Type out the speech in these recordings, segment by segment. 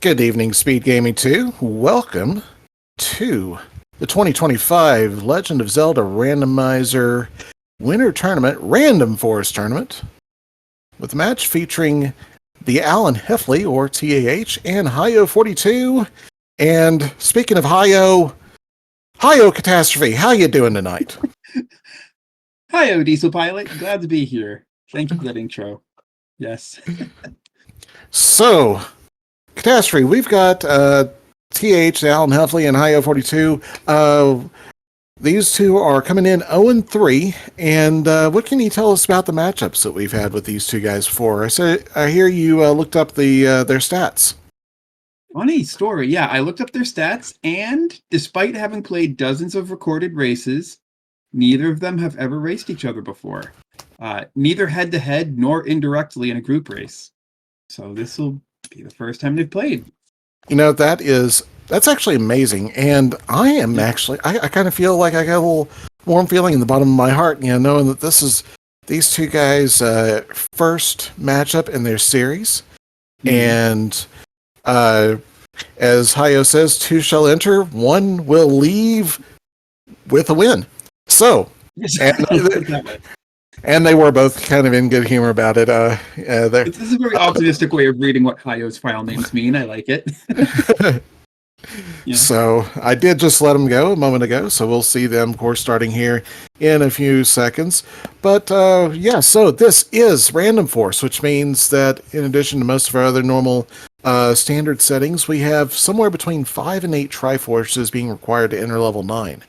Good evening, SpeedGaming 2. Welcome to the 2025 Legend of Zelda Randomizer Winter Tournament, Random Forest Tournament, with a match featuring the Alan Heffley, or TAH, and Hyo24. And speaking of Hyo Catastrophe, how you doing tonight? Hi, Diesel Pilot. Glad to be here. Thank you for that intro. Yes. So, Catastrophe, we've got TH, Alan Heffley, and Hyo24. These two are coming in 0-3, and what can you tell us about the matchups that we've had with these two guys before? I hear you looked up their stats. Funny story. Yeah, I looked up their stats, and despite having played dozens of recorded races, neither of them have ever raced each other before. Neither head-to-head nor indirectly in a group race. So this will be the first time they've played. You know, that's actually amazing, and I am actually, I kind of feel like I got a little warm feeling in the bottom of my heart, knowing that this is these two guys' first matchup in their series. And as Hyo says, two shall enter, one will leave with a win. So, and they were both kind of in good humor about it. This is a very optimistic way of reading what Hyo's file names mean. I like it. Yeah. So I did just let them go a moment ago, so we'll see them, of course, starting here in a few seconds. But so this is Random Force, which means that in addition to most of our other normal standard settings, we have somewhere between 5 and 8 Triforces being required to enter level 9.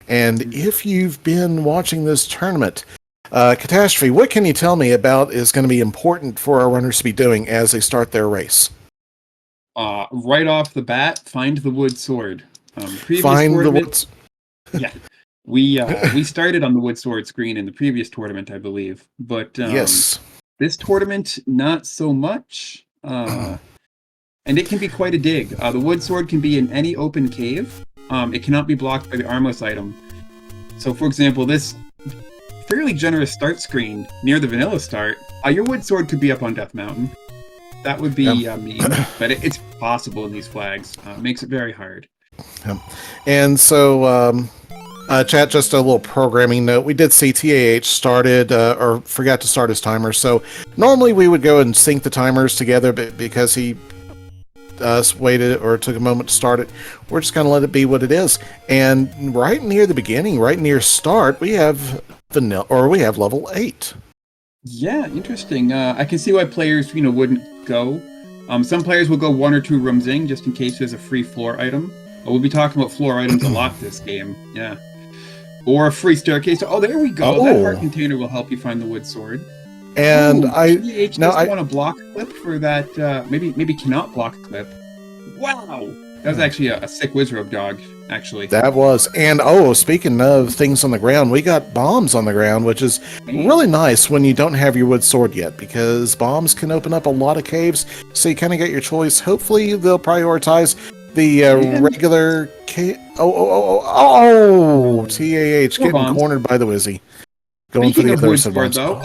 And if you've been watching this tournament, Catastrophe, what can you tell me about is going to be important for our runners to be doing as they start their race? Right off the bat, find the wood sword. Find the wood. Yeah, we started on the wood sword screen in the previous tournament, I believe. But yes, this tournament not so much. And it can be quite a dig. The wood sword can be in any open cave. It cannot be blocked by the armless item. So, for example, this fairly generous start screen near the vanilla start, your wood sword could be up on Death Mountain. That would be mean, but it's possible in these flags. Makes it very hard. And so, chat, just a little programming note. We did see TAH started, or forgot to start his timer. So normally we would go and sync the timers together, but because he waited or took a moment to start it, we're just going to let it be what it is. And right near the beginning, right near start, we have level 8. Yeah, interesting. I can see why players, wouldn't go. Some players will go 1 or 2 rooms in just in case there's a free floor item. We'll be talking about floor items a lot this game. Yeah. Or a free staircase. Oh, there we go. That heart container will help you find the wood sword. And I want to block a clip for that. Maybe cannot block a clip. Wow, that was actually a sick Wizrobe dog. Actually, that was. And speaking of things on the ground, we got bombs on the ground, which is really nice when you don't have your wood sword yet, because bombs can open up a lot of caves. So you kind of get your choice. Hopefully, they'll prioritize the regular cave. TAH getting cornered by the Wizzy. Going Speaking for the of wood sword, though,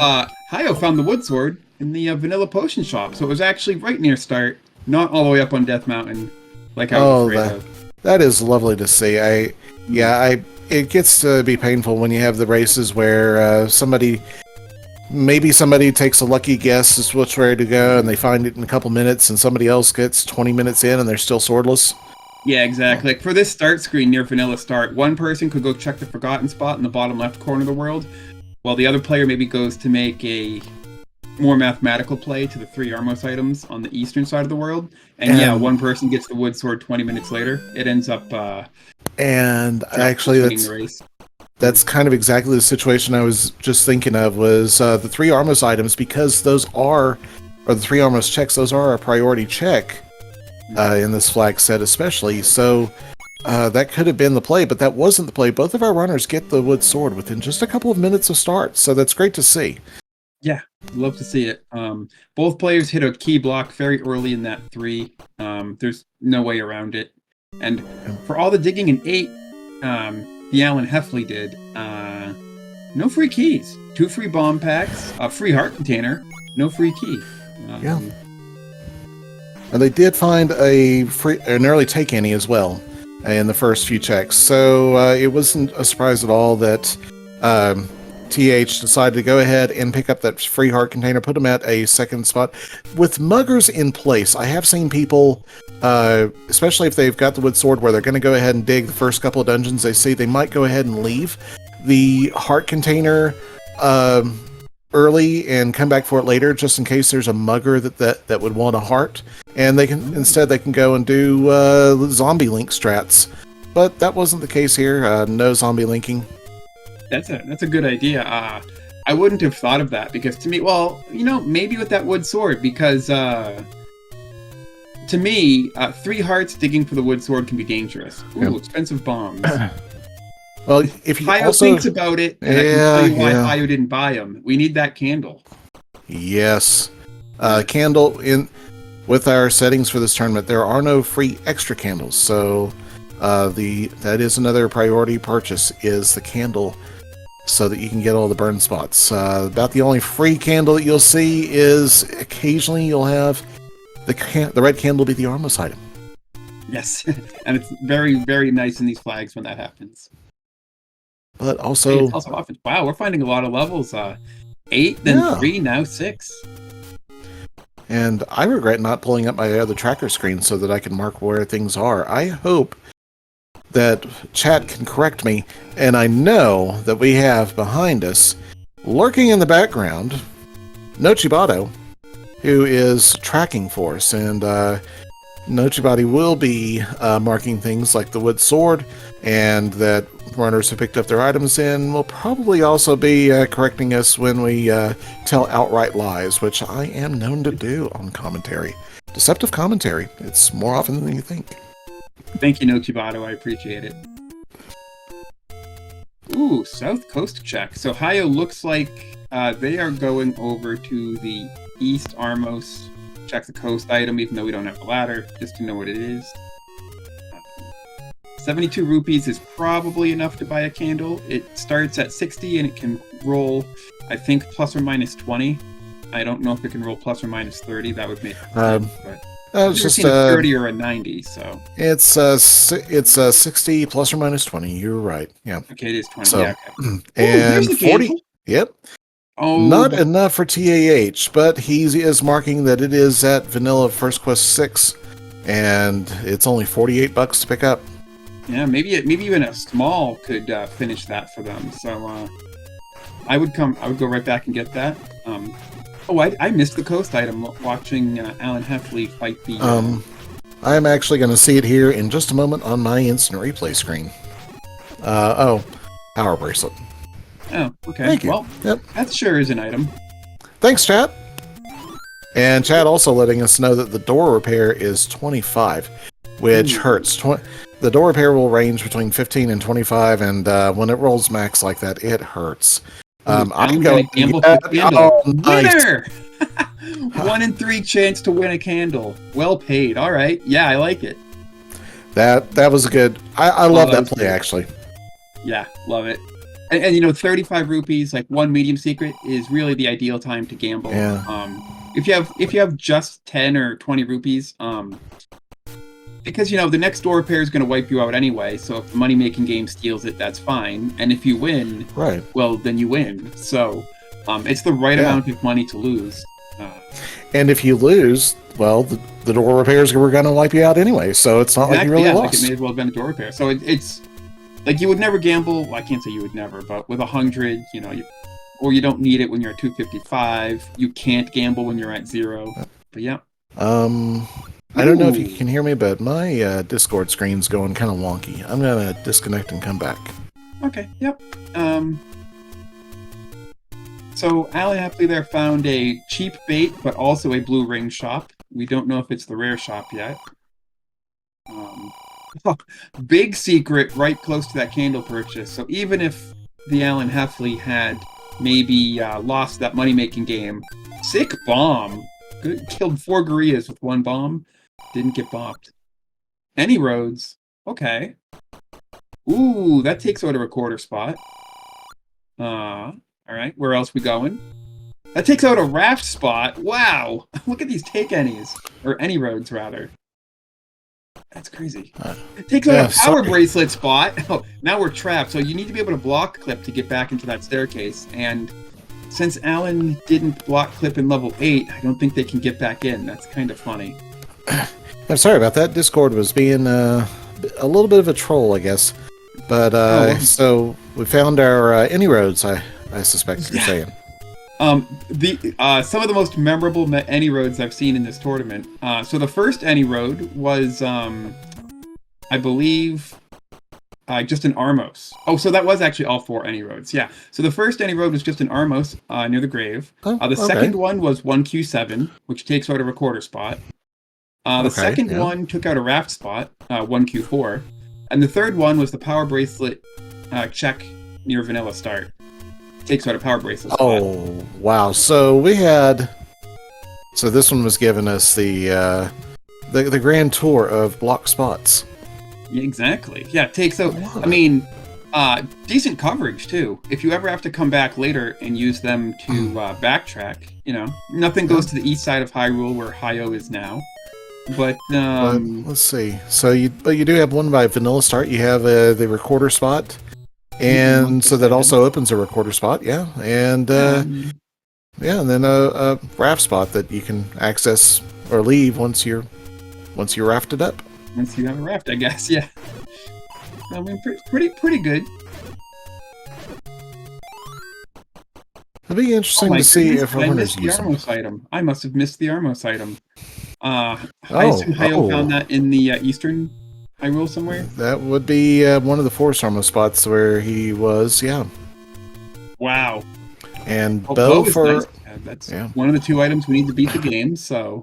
Hyo found the wood sword in the vanilla potion shop, so it was actually right near start, not all the way up on Death Mountain, like I was afraid of. That is lovely to see. It gets to be painful when you have the races where somebody takes a lucky guess as which way to go, and they find it in a couple minutes, and somebody else gets 20 minutes in, and they're still swordless. Yeah, exactly. Like for this start screen near vanilla start, one person could go check the forgotten spot in the bottom left corner of the world, while the other player maybe goes to make a more mathematical play to the 3 armless items on the eastern side of the world. And one person gets the wood sword 20 minutes later. It ends up actually that's kind of exactly the situation I was just thinking of, was the 3 armless items, because the 3 armless checks, those are a priority check in this flag set especially. So that could have been the play, but that wasn't the play. Both of our runners get the wood sword within just a couple of minutes of start, so that's great to see. Yeah, love to see it. Both players hit a key block very early in that 3. There's no way around it. And for all the digging in 8, the Alan Heffley did, no free keys. 2 free bomb packs, a free heart container, no free key. And they did find an early take any as well in the first few checks. So it wasn't a surprise at all that TH decided to go ahead and pick up that free heart container, put them at a second spot. With muggers in place, I have seen people, especially if they've got the wood sword where they're going to go ahead and dig the first couple of dungeons they see, they might go ahead and leave the heart container early and come back for it later, just in case there's a mugger that would want a heart. And they can instead they can go and do zombie link strats. But that wasn't the case here. No zombie linking. That's a good idea. I wouldn't have thought of that because to me, well, maybe with that wood sword because to me, 3 hearts digging for the wood sword can be dangerous. Ooh, expensive bombs. Well, if you Hyo also thinks about it, and I can tell you why Hyo didn't buy them. We need that candle. Yes, candle with our settings for this tournament. There are no free extra candles, so that is another priority purchase is the candle, so that you can get all the burn spots. About the only free candle that you'll see is occasionally you'll have the red candle be the armless item. Yes, and it's very, very nice in these flags when that happens. But also, it's also often. Wow, we're finding a lot of levels. 8, then 3, now 6. And I regret not pulling up my other tracker screen so that I can mark where things are. I hope that chat can correct me, and I know that we have behind us, lurking in the background, Nochibato, who is tracking for us, and Nochibati will be marking things like the wood sword, and that runners who picked up their items in will probably also be correcting us when we tell outright lies, which I am known to do on commentary. Deceptive commentary. It's more often than you think. Thank you, Nochibato. I appreciate it. Ooh, South Coast check. So Hyo looks like they are going over to the East Armos. Check the coast item, even though we don't have the ladder, just to know what it is. 72 rupees is probably enough to buy a candle. It starts at 60 and it can roll, I think, plus or minus 20. I don't know if it can roll plus or minus 30. That would make sense, but it's just a 30 or a 90, so it's 60 plus or minus 20. You're right. Yeah. Okay, it is 20. So, yeah, okay. And Ooh, 40. Candle. Yep. Oh, not enough for TAH, but he is marking that it is at vanilla First Quest 6, and it's only $48 to pick up. Yeah, maybe even a small could finish that for them. So I would go right back and get that. I missed the coast item watching Alan Heffley fight the. I'm actually going to see it here in just a moment on my instant replay screen. Power bracelet. Oh, okay. Thank you. Well, that sure is an item. Thanks, chat. And chat also letting us know that the door repair is 25, which hurts. The door repair will range between 15 and 25, and when it rolls max like that, it hurts. I'm going to gamble for the candle. Winner! 1 in 3 chance to win a candle. Well paid. All right. Yeah, I like it. That was a good. I love that play, actually. Yeah, love it. And 35 rupees, like 1 medium secret, is really the ideal time to gamble. Yeah. If you have just 10 or 20 rupees, because the next door repair is going to wipe you out anyway. So if the money making game steals it, that's fine. And if you win, right, well then you win. So it's the right amount of money to lose. And if you lose, well, the door repairs were going to wipe you out anyway. So it's not like you really lost. Like it may as well have been a door repair. So it's. Like, you would never gamble, well, I can't say you would never, but with 100, or you don't need it when you're at 255. You can't gamble when you're at 0. But yeah. I don't know if you can hear me, but my Discord screen's going kind of wonky. I'm going to disconnect and come back. Okay, yep. So, Alan Hapley there found a cheap bait, but also a blue ring shop. We don't know if it's the rare shop yet. Big secret right close to that candle purchase. So even if the Alan Heffley had maybe lost that money-making game, sick bomb. Good, killed 4 gorillas with 1 bomb. Didn't get bopped. Any roads. Okay. Ooh, that takes out a recorder spot. All right, where else we going? That takes out a raft spot. Wow. Look at these take any's. Or any roads, rather. That's crazy. It takes out a power bracelet spot. Oh, now we're trapped. So you need to be able to block clip to get back into that staircase. And since Alan didn't block clip in level 8, I don't think they can get back in. That's kind of funny. I'm sorry about that. Discord was being a little bit of a troll, I guess. But so we found our any roads. I suspect you're saying. Some of the most memorable any roads I've seen in this tournament. So the first any road was, I believe, just an Armos. Oh, so that was actually all 4 any roads. Yeah. So the first any road was just an Armos near the grave. The second one was 1Q7, which takes out a recorder spot. The second one took out a raft spot, 1Q4. And the third one was the power bracelet check near vanilla start. Takes out a power bracelet spot. Oh, wow. So we had... So this one was giving us the grand tour of block spots. Yeah, exactly. Yeah, it takes out... I mean, decent coverage, too. If you ever have to come back later and use them to backtrack, you know, nothing goes to the east side of Hyrule where Hyo is now. But let's see. So you do have one by vanilla start. You have the recorder spot. And so that also opens a recorder spot, yeah. And and then a raft spot that you can access or leave once you're rafted up. Once you have a raft, I guess, yeah. I mean, pretty good. It'll be interesting to see if I missed the Armos item. I must have missed the Armos item. I assume Hyo found that in the eastern Hyrule somewhere? That would be one of the Forest Armor spots where he was, yeah. Wow. And bow for... Nice. That's one of the 2 items we need to beat the game, so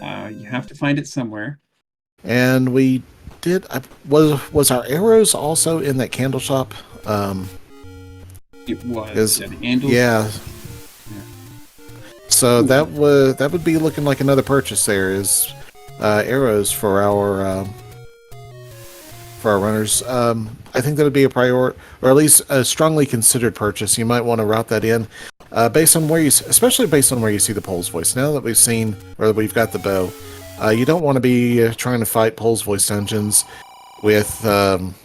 you have to find it somewhere. And we did... Was our arrows also in that candle shop? It was. The candles. Yeah. So that would be looking like another purchase there, is arrows for our runners. I think that would be a priority, or at least a strongly considered purchase. You might want to route that in, based on especially based on where you see the Pole's Voice. Now that we've seen, or that we've got the bow, you don't want to be trying to fight Pole's Voice dungeons with, with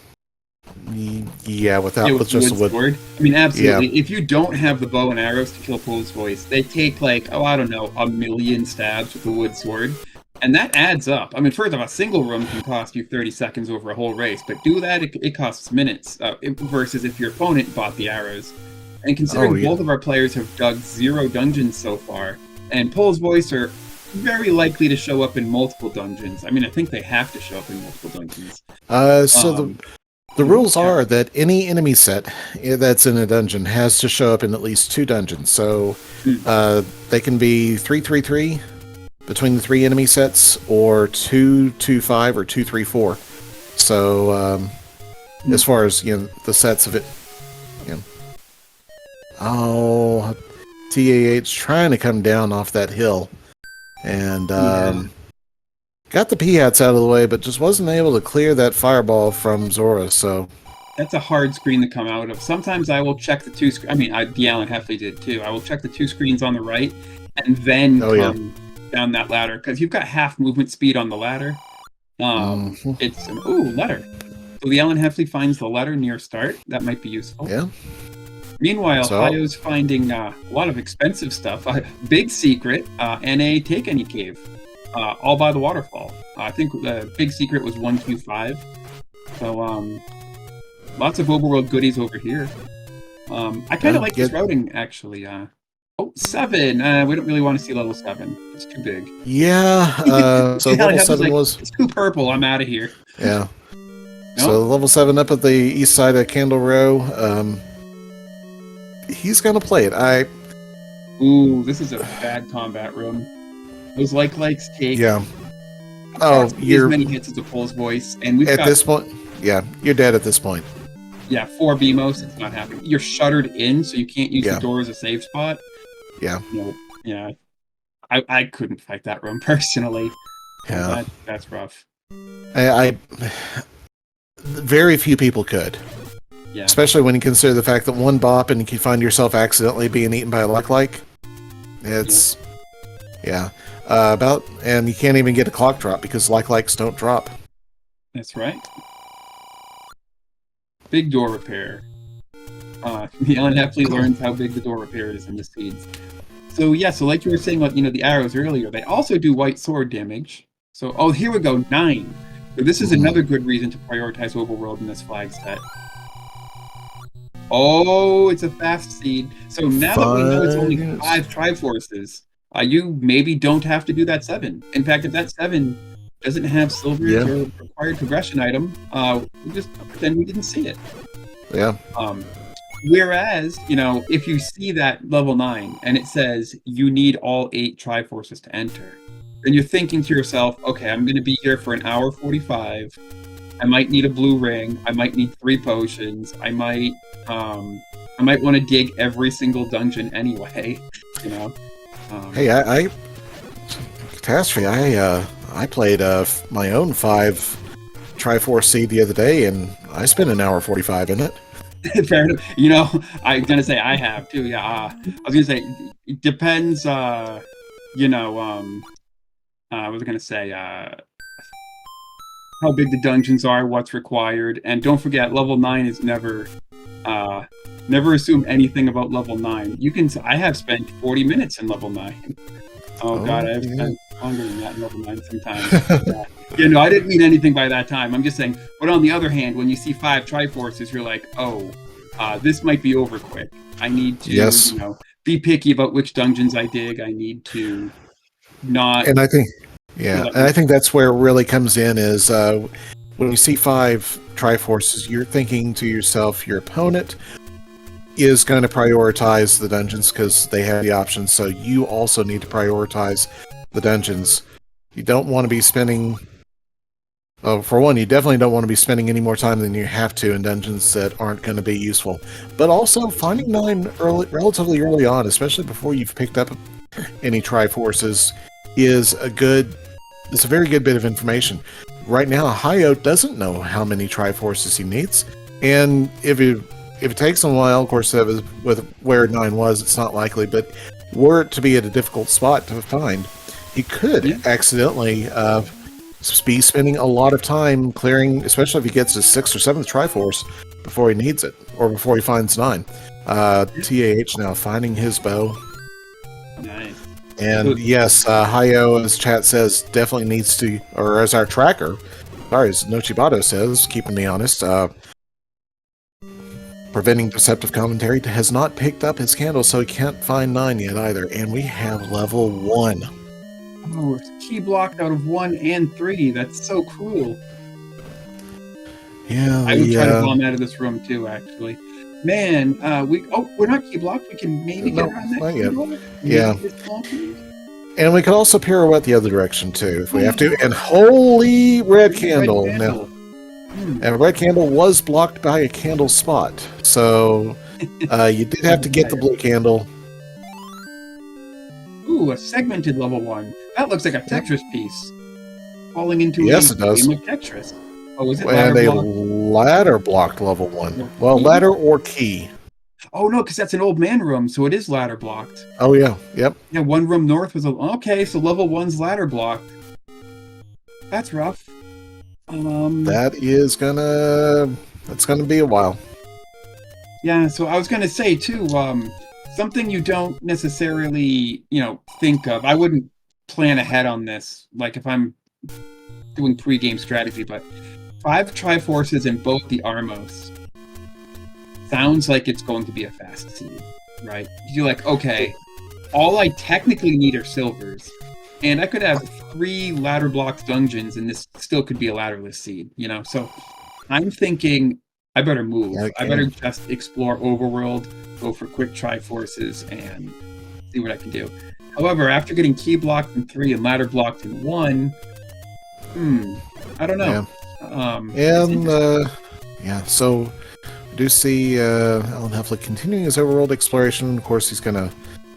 just a wood sword. I mean, absolutely. Yeah. If you don't have the bow and arrows to kill Pole's Voice, they take like, I don't know, 1,000,000 stabs with a wood sword. And that adds up. I mean, first of all, a single room can cost you 30 seconds over a whole race, but do that, it costs minutes, versus if your opponent bought the arrows. And considering both of our players have dug 0 dungeons so far, and Pole's Voice are very likely to show up in multiple dungeons. I mean, I think they have to show up in multiple dungeons. The rules are that any enemy set that's in a dungeon has to show up in at least 2 dungeons. So they can be 3-3-3 between the 3 enemy sets, or 2-2-5 or 2-3-4. So as far as the sets of it, TAH trying to come down off that hill, and got the P-hats out of the way, but just wasn't able to clear that fireball from Zora. So that's a hard screen to come out of. Sometimes I will check the 2 screens. I mean, the Alan Heffley did too. I will check the 2 screens on the right, and then come down that ladder, because you've got half movement speed on the ladder. It's an letter. So the Alan Heffley finds the letter near start. That might be useful. Yeah. Meanwhile, Hyo's finding a lot of expensive stuff. Big secret, and a take any cave, all by the waterfall. I think the big secret was 1Q5. So lots of overworld goodies over here. I kind of like this routing, actually. 7. We don't really want to see level 7. It's too big. Yeah. So level 7 was... It's too purple. I'm out of here. Yeah. Nope. So level 7 up at the east side of Candle Row. He's going to play it. Ooh, this is a bad combat room. Those likes take... Yeah. You're... as many hits as a Pole's Voice. And we've at this point, yeah, you're dead at this point. Yeah, 4 BMOs, it's not happening. You're shuttered in, so you can't use the door as a save spot. Yeah. Yeah. I couldn't fight that room personally. Yeah. That's rough. Very few people could. Yeah. Especially when you consider the fact that one bop and you can find yourself accidentally being eaten by a like. It's and you can't even get a clock drop because likes don't drop. That's right. Big door repair. The unhappily learns how big the door repair is in the seeds. So yeah, so like you were saying about the arrows earlier, they also do white sword damage. So here we go, 9. So this is another good reason to prioritize overworld in this flag set. Oh, it's a fast seed. So now that we know it's only 5 Triforces, you maybe don't have to do that 7. In fact, if that 7 doesn't have silvers or required progression item, we just pretend we didn't see it. Yeah. Whereas, if you see that level 9 and it says you need all 8 Triforces to enter, then you're thinking to yourself, okay, I'm going to be here for an hour 45. I might need a blue ring. I might need 3 potions. I might want to dig every single dungeon anyway. Hey, Catastrophe. I played my own 5 Triforce seed the other day, and I spent an hour 45 in it. Fair enough. I'm gonna say I have too. Yeah. I was gonna say it depends. I was gonna say how big the dungeons are, what's required, and don't forget, level 9 is never assume anything about level 9. I have spent 40 minutes in level 9. Oh God, I've spent longer than that in level 9 sometimes. I didn't mean anything by that time. I'm just saying. But on the other hand, when you see 5 Triforces, you're like, oh, this might be over quick. I need to, be picky about which dungeons I dig. I need to not. And I think, and I think that's where it really comes in is when you see 5 Triforces, you're thinking to yourself, your opponent is going to prioritize the dungeons because they have the options. So you also need to prioritize the dungeons. You don't want to be spending. For one, you definitely don't want to be spending any more time than you have to in dungeons that aren't going to be useful. But also, finding 9 relatively early on, especially before you've picked up any Triforces, is a very good bit of information. Right now, Hyo doesn't know how many Triforces he needs, and if it takes him a while, of course, with where 9 was, it's not likely, but were it to be at a difficult spot to find, he could accidentally be spending a lot of time clearing, especially if he gets his 6th or 7th Triforce before he needs it, or before he finds 9. TAH now finding his bow. Nice. And yes, Hyo, as chat says, definitely needs to, or as our tracker, as Nochibato says, keeping me honest, preventing deceptive commentary, has not picked up his candle, so he can't find 9 yet either. And we have level 1. Oh, it's key blocked out of 1 and 3. That's so cruel. Yeah, I would try to bomb out of this room too, actually. Man, we're not key blocked. We can maybe get around that candle. Yeah. And we can also pirouette the other direction too, if we have to. And holy red candle. Now, and red candle was blocked by a candle spot, so you did have to get the blue candle. Ooh, a segmented level 1. That looks like a Tetris piece falling into it does. Game of Tetris. Oh, is it and a ladder blocked level 1. Well, ladder or key. Oh no, because that's an old man room, so it is ladder blocked. Oh yeah, yep. Yeah, 1 room north was okay. So level 1's ladder blocked. That's rough. That's gonna be a while. Yeah, so I was gonna say too, something you don't necessarily, think of. I wouldn't plan ahead on this, like if I'm doing pre-game strategy, but 5 Triforces in both the Armos sounds like it's going to be a fast seed, right? You're like, okay, all I technically need are silvers, and I could have 3 ladder blocked dungeons, and this still could be a ladderless seed, So I'm thinking I better move. Okay. I better just explore overworld, go for quick Triforces, and see what I can do. However, after getting key blocked in 3 and ladder blocked in 1, I don't know. Yeah. So we do see Alan Heffley continuing his overworld exploration. Of course, he's going to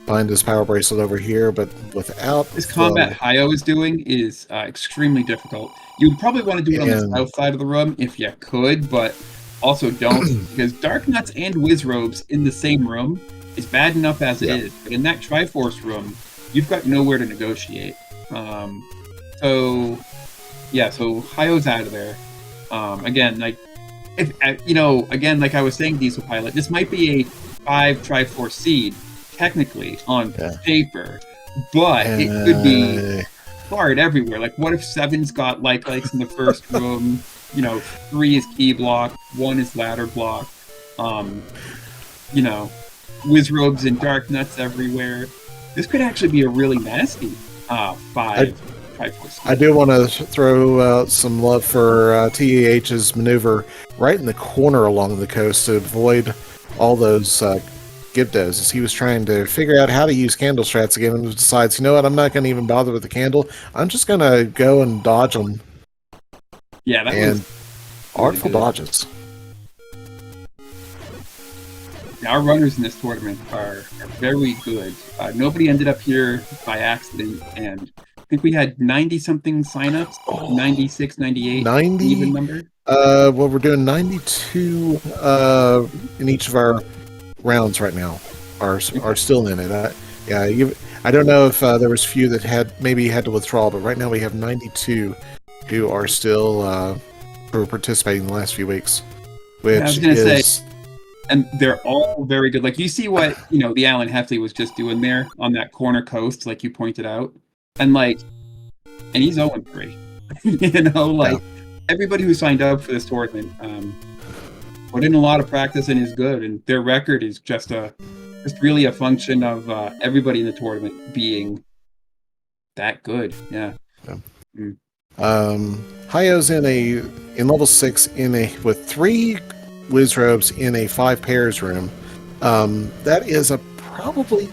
find his power bracelet over here, but without this combat Hyo is doing is extremely difficult. You'd probably want to do it on the south side of the room if you could, but also don't, because Dark Nuts and Wizrobes in the same room It's bad enough as it Yeah. is, but in that Triforce room, you've got nowhere to negotiate. So Hyo's out of there. Again, like if again, like I was saying, Diesel Pilot, this might be a 5 Triforce seed technically on paper, but it could be barred everywhere. Like, what if 7's got lights in the first room? 3 is key block, 1 is ladder block. Wizrobes and dark nuts everywhere. This could actually be a really nasty 5 Triforce. I do want to throw some love for TAH's maneuver right in the corner along the coast to avoid all those Gibdos, as he was trying to figure out how to use candle strats again, and decides, you know what, I'm not going to even bother with the candle. I'm just going to go and dodge them. Yeah, that was artful dodges. Our runners in this tournament are very good. Nobody ended up here by accident, and I think we had 90-something signups, 96, 98, 90? Even number. Well, we're doing 92 in each of our rounds right now. Are still in it. I don't know if there was a few that had to withdraw, but right now we have 92 who are still who are participating in the last few weeks, which I was gonna say. And they're all very good. Like, you see what, the Alan Heffley was just doing there on that corner coast, like you pointed out. And he's 0-3. Everybody who signed up for this tournament put in a lot of practice and is good. And their record is just really a function of everybody in the tournament being that good. Yeah. Hyo's in level 6 with 3 Wizrobes in a 5 pairs room. That is probably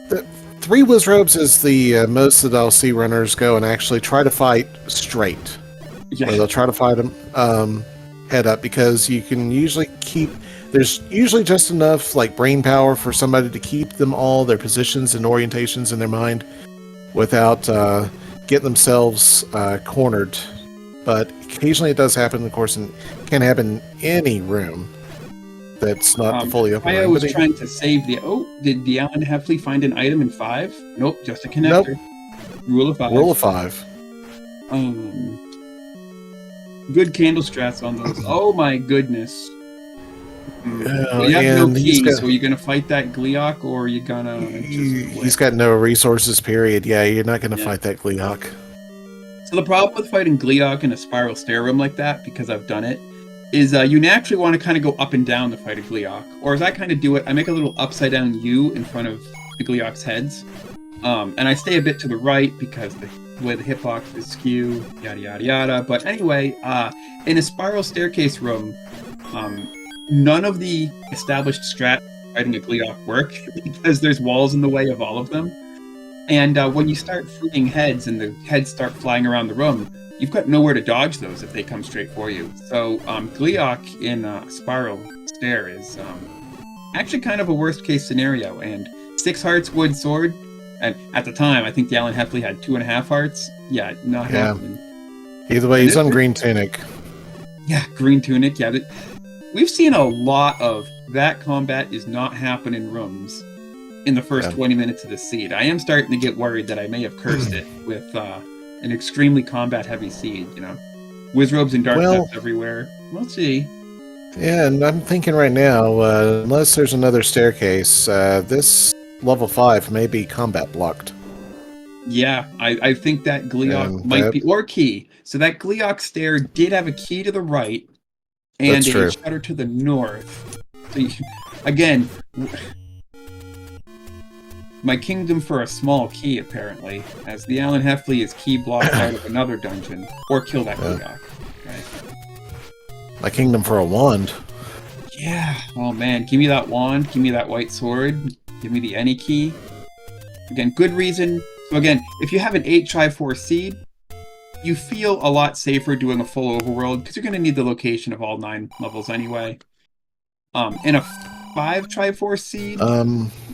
the 3 Wizrobes is the most that I'll see runners go and actually try to fight straight. Yeah. Or they'll try to fight them head up, because you can usually there's usually just enough brain power for somebody to keep them all their positions and orientations in their mind without getting themselves cornered. But occasionally it does happen, of course, and can happen in any room that's not fully open. I was trying to save did the Alan Heffley find an item in 5? Nope, just a connector. Nope. Rule of 5. Rule of 5. Good candle strats on those. Oh my goodness. Well, you have no key, so are you going to fight that Gleeok, or are you going to... He's got no resources, period. Yeah, you're not going to fight that Gleeok. So the problem with fighting Gleeok in a spiral stair room like that, because I've done it, is you naturally want to kind of go up and down to fight a Gleeok. Or as I kind of do it, I make a little upside down U in front of the Gleeok's heads. And I stay a bit to the right because the way the hitbox is skew, yada yada yada. But anyway, in a spiral staircase room, none of the established strat fighting a Gleeok work because there's walls in the way of all of them. And when you start freeing heads and the heads start flying around the room, you've got nowhere to dodge those if they come straight for you. So Gleeok in spiral stair is actually kind of a worst case scenario. And 6 hearts wood sword, and at the time I think the Alan Heffley had 2.5 hearts. Yeah, not happening. Either way, he's on green tunic. Yeah, green tunic. Yeah, we've seen a lot of that combat is not happen in rooms in the first 20 minutes of the seed. I am starting to get worried that I may have cursed it with an extremely combat-heavy seed, Wizrobes and dark nuts everywhere. We'll see. Yeah, and I'm thinking right now, unless there's another staircase, this level 5 may be combat blocked. Yeah, I think that Gleeok might be... Or key. So that Gleeok stair did have a key to the right and a shutter to the north. So again... My kingdom for a small key, apparently, as the Alan Heffley is key blocked out of another dungeon. Or kill that Gleeok. Okay. My kingdom for a wand. Yeah. Oh man, give me that wand, give me that white sword, give me the any key. Again, good reason. So again, if you have an 8 Triforce seed, you feel a lot safer doing a full overworld, because you're going to need the location of all 9 levels anyway. In a 5 Triforce seed,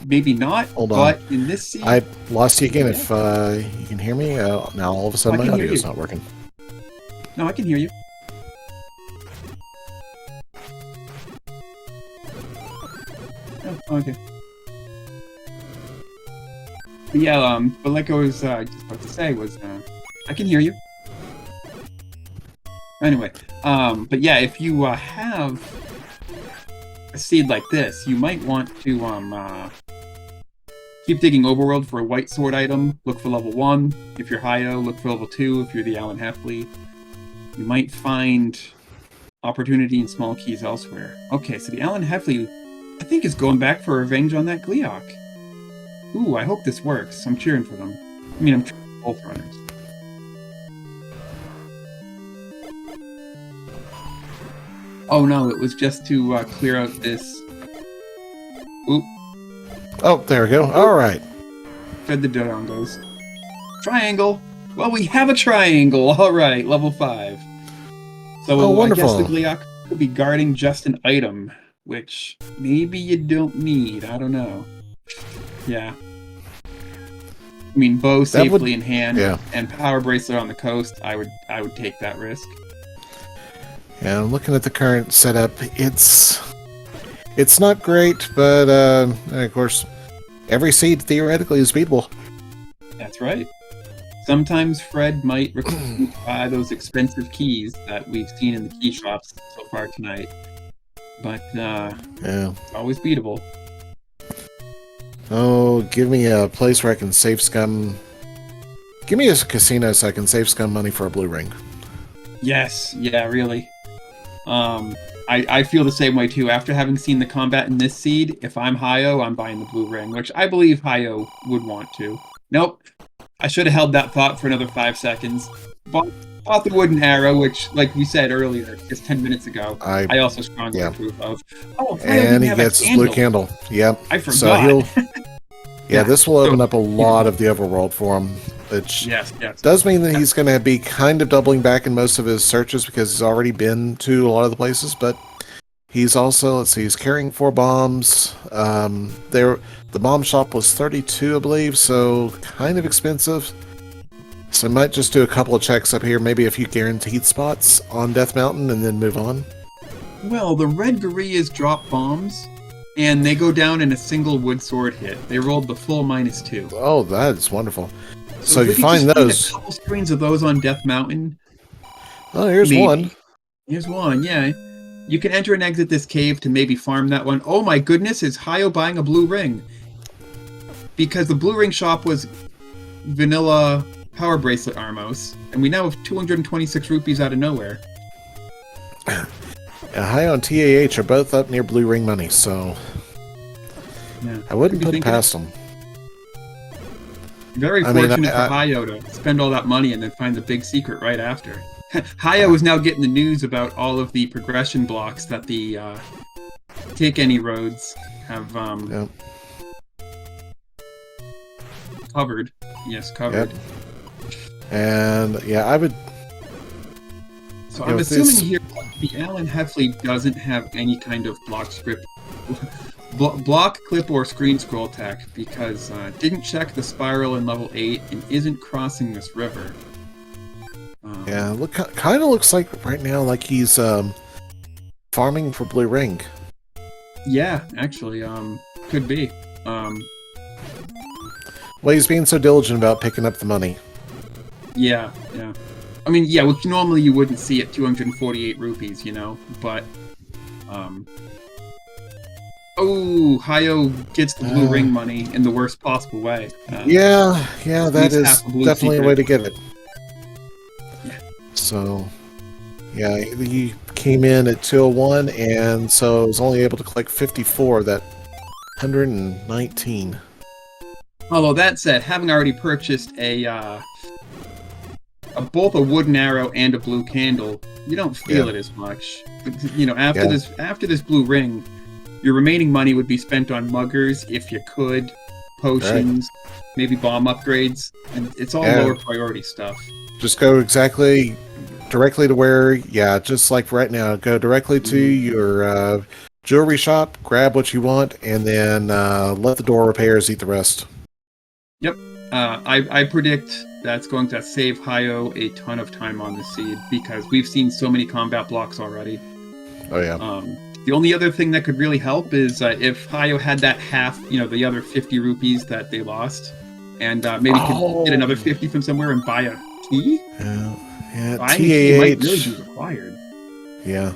maybe not. Hold on. But in this seed, I lost you again. If you can hear me, now all of a sudden my audio is not working. No, I can hear you. Okay. But yeah, but like I was just about to say was, I can hear you. Anyway, but yeah, if you have a seed like this, you might want to keep digging overworld for a white sword item. Look for level 1. If you're Hyo, look for level 2. If you're the Alan Heffley, you might find opportunity in small keys elsewhere. Okay, so the Alan Heffley, I think, is going back for revenge on that Gleeok. Ooh, I hope this works. I'm cheering for them. I mean, I'm cheering for both runners. Oh no, it was just to clear out this. Oop. Oh, there we go. All right. Fed the Dodongos. Triangle. Well, we have a triangle. All right, level 5. So wonderful. I guess the Gleeok could be guarding just an item, which maybe you don't need. I don't know. Yeah. I mean, bow safely in hand and power bracelet on the coast. I would take that risk. Yeah, I'm looking at the current setup. It's not great, but of course, every seed theoretically is beatable. That's right. Sometimes Fred might buy those expensive keys that we've seen in the key shops so far tonight, but it's always beatable. Oh, give me a place where I can save scum. Give me a casino so I can save scum money for a blue ring. Yes, yeah, really. I feel the same way too. After having seen the combat in this seed, if I'm Hyo, I'm buying the blue ring, which I believe Hyo would want to. Nope. I should have held that thought for another 5 seconds. Bought the wooden arrow, which, like we said earlier, just 10 minutes ago, I also strongly approve of. Oh, and he gets his blue candle. Yep. I forgot. So he'll. Yeah, this will open up a lot of the overworld for him, which does mean that he's going to be kind of doubling back in most of his searches because he's already been to a lot of the places, but he's also, let's see, he's carrying 4 bombs. The bomb shop was 32, I believe, so kind of expensive. So I might just do a couple of checks up here, maybe a few guaranteed spots on Death Mountain, and then move on. Well, the red gorillas drop bombs, and they go down in a single wood sword hit. They rolled the full -2. Oh, that is wonderful. So if you find those. A couple screens of those on Death Mountain. Oh, here's one. Here's one, yeah. You can enter and exit this cave to maybe farm that one. Oh my goodness, is Hyo buying a blue ring? Because the blue ring shop was vanilla power bracelet Armos, and we now have 226 rupees out of nowhere. Hyo and TAH are both up near blue ring money, so I wouldn't put it past them. Very fortunate for Hyo to spend all that money and then find the big secret right after. Hyo is now getting the news about all of the progression blocks that the Take Any roads have covered. Yes, covered. Yep. And I would. So I'm assuming here the Alan Heffley doesn't have any kind of block script, block, clip, or screen scroll tech because didn't check the spiral in level 8 and isn't crossing this river. Kind of looks like right now like he's farming for blue ring. Yeah, actually, could be. Well, he's being so diligent about picking up the money. Yeah. I mean, which normally you wouldn't see at 248 rupees, you know, but Hyo gets the blue ring money in the worst possible way. That is definitely a way to get it. Yeah. So, he came in at 201, and so was only able to collect 54 of that 119. Although that said, having already purchased both a wooden arrow and a blue candle, you don't feel it as much. You know, after this blue ring, your remaining money would be spent on muggers if you could, potions, maybe bomb upgrades, and it's all lower priority stuff. Just go directly to where, just like right now, go directly to your jewelry shop, grab what you want, and then let the door repairs eat the rest. Yep. I predict that's going to save Hyo a ton of time on the seed because we've seen so many combat blocks already. Oh yeah. The only other thing that could really help is if Hyo had that half, the other 50 rupees that they lost, and maybe could get another 50 from somewhere and buy a key. Yeah, Buying a key might really be required. Yeah,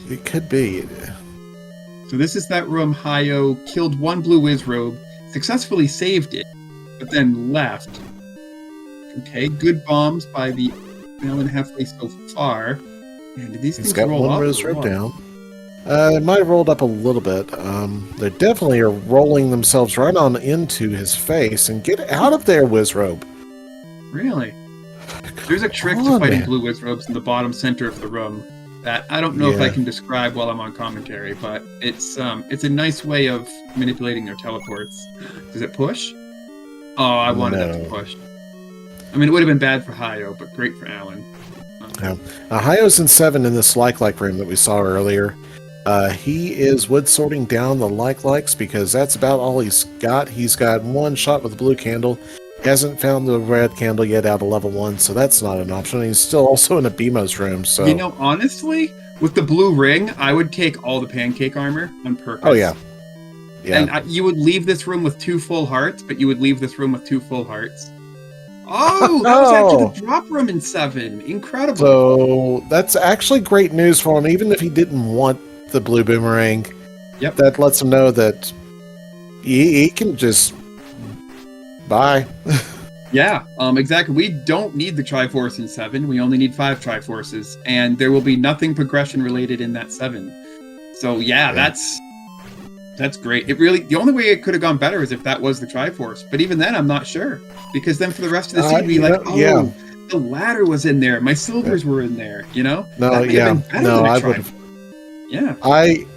it could be. So this is that room. Hyo killed one blue Wizrobe, successfully saved it, but then left. Okay, good bombs by the Alan halfway so far. And did these He's things got roll one up Wizrobe down. It might have rolled up a little bit. They definitely are rolling themselves right on into his face. And get out of there, Wizrobe. Really? There's a trick to fighting blue Wizrobes in the bottom center of the room that I don't know if I can describe while I'm on commentary, but it's a nice way of manipulating their teleports. Does it push? Oh, I wanted it to push. I mean, it would have been bad for Hyo, but great for Alan. Hyo's in 7 in this like room that we saw earlier. He is wood sorting down the likes because that's about all he's got. He's got one shot with the blue candle. Hasn't found the red candle yet out of level 1, so that's not an option. He's still also in a BMO's room. So honestly, with the blue ring, I would take all the pancake armor on purpose. Oh yeah. And you would leave this room with 2 full hearts, but you would leave this room with 2 full hearts. Oh, that was actually the drop room in 7. Incredible. So that's actually great news for him, even if he didn't want the blue boomerang. Yep. That lets him know that he can just buy. Yeah, exactly. We don't need the Triforce in 7. We only need 5 Triforces, and there will be nothing progression related in that 7. So yeah. That's great. It really, the only way it could have gone better is if that was the Triforce. But even then, I'm not sure. Because then for the rest of the seed, we the ladder was in there. My silvers were in there, No, I would have. Yeah. I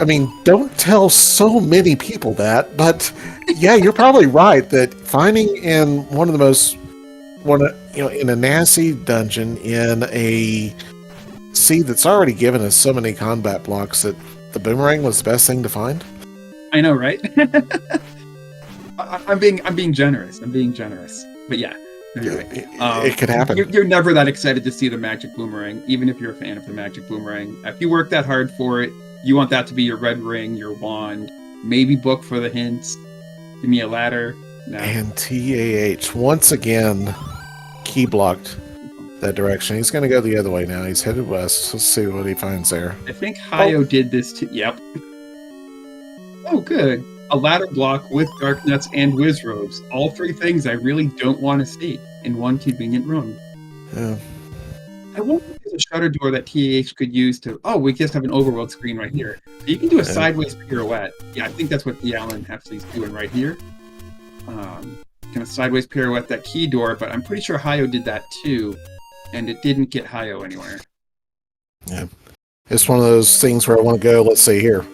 mean, don't tell so many people that, but yeah, you're probably right that finding in one of the most, in a nasty dungeon in a seed that's already given us so many combat blocks that the boomerang was the best thing to find. I know, right? I'm being generous. But yeah, you're right. It could happen. You're never that excited to see the magic boomerang, even if you're a fan of the magic boomerang. If you work that hard for it, you want that to be your red ring, your wand, maybe book for the hints. Give me a ladder. No. And TAH once again key blocked that direction. He's going to go the other way now. He's headed west. Let's see what he finds there. I think Hyo did this too. Yep. Oh, good. A ladder block with Dark Nuts and Wizrobes. All 3 things I really don't want to see in one convenient room. Yeah. I wonder if there's a shutter door that TAH could use to... Oh, we just have an overworld screen right here. So you can do a sideways pirouette. Yeah, I think that's what the Alan Hepsley's doing right here. Kind of sideways pirouette that key door, but I'm pretty sure Hyo did that too. And it didn't get Hyo anywhere. Yeah. It's one of those things where I want to go. Let's see here.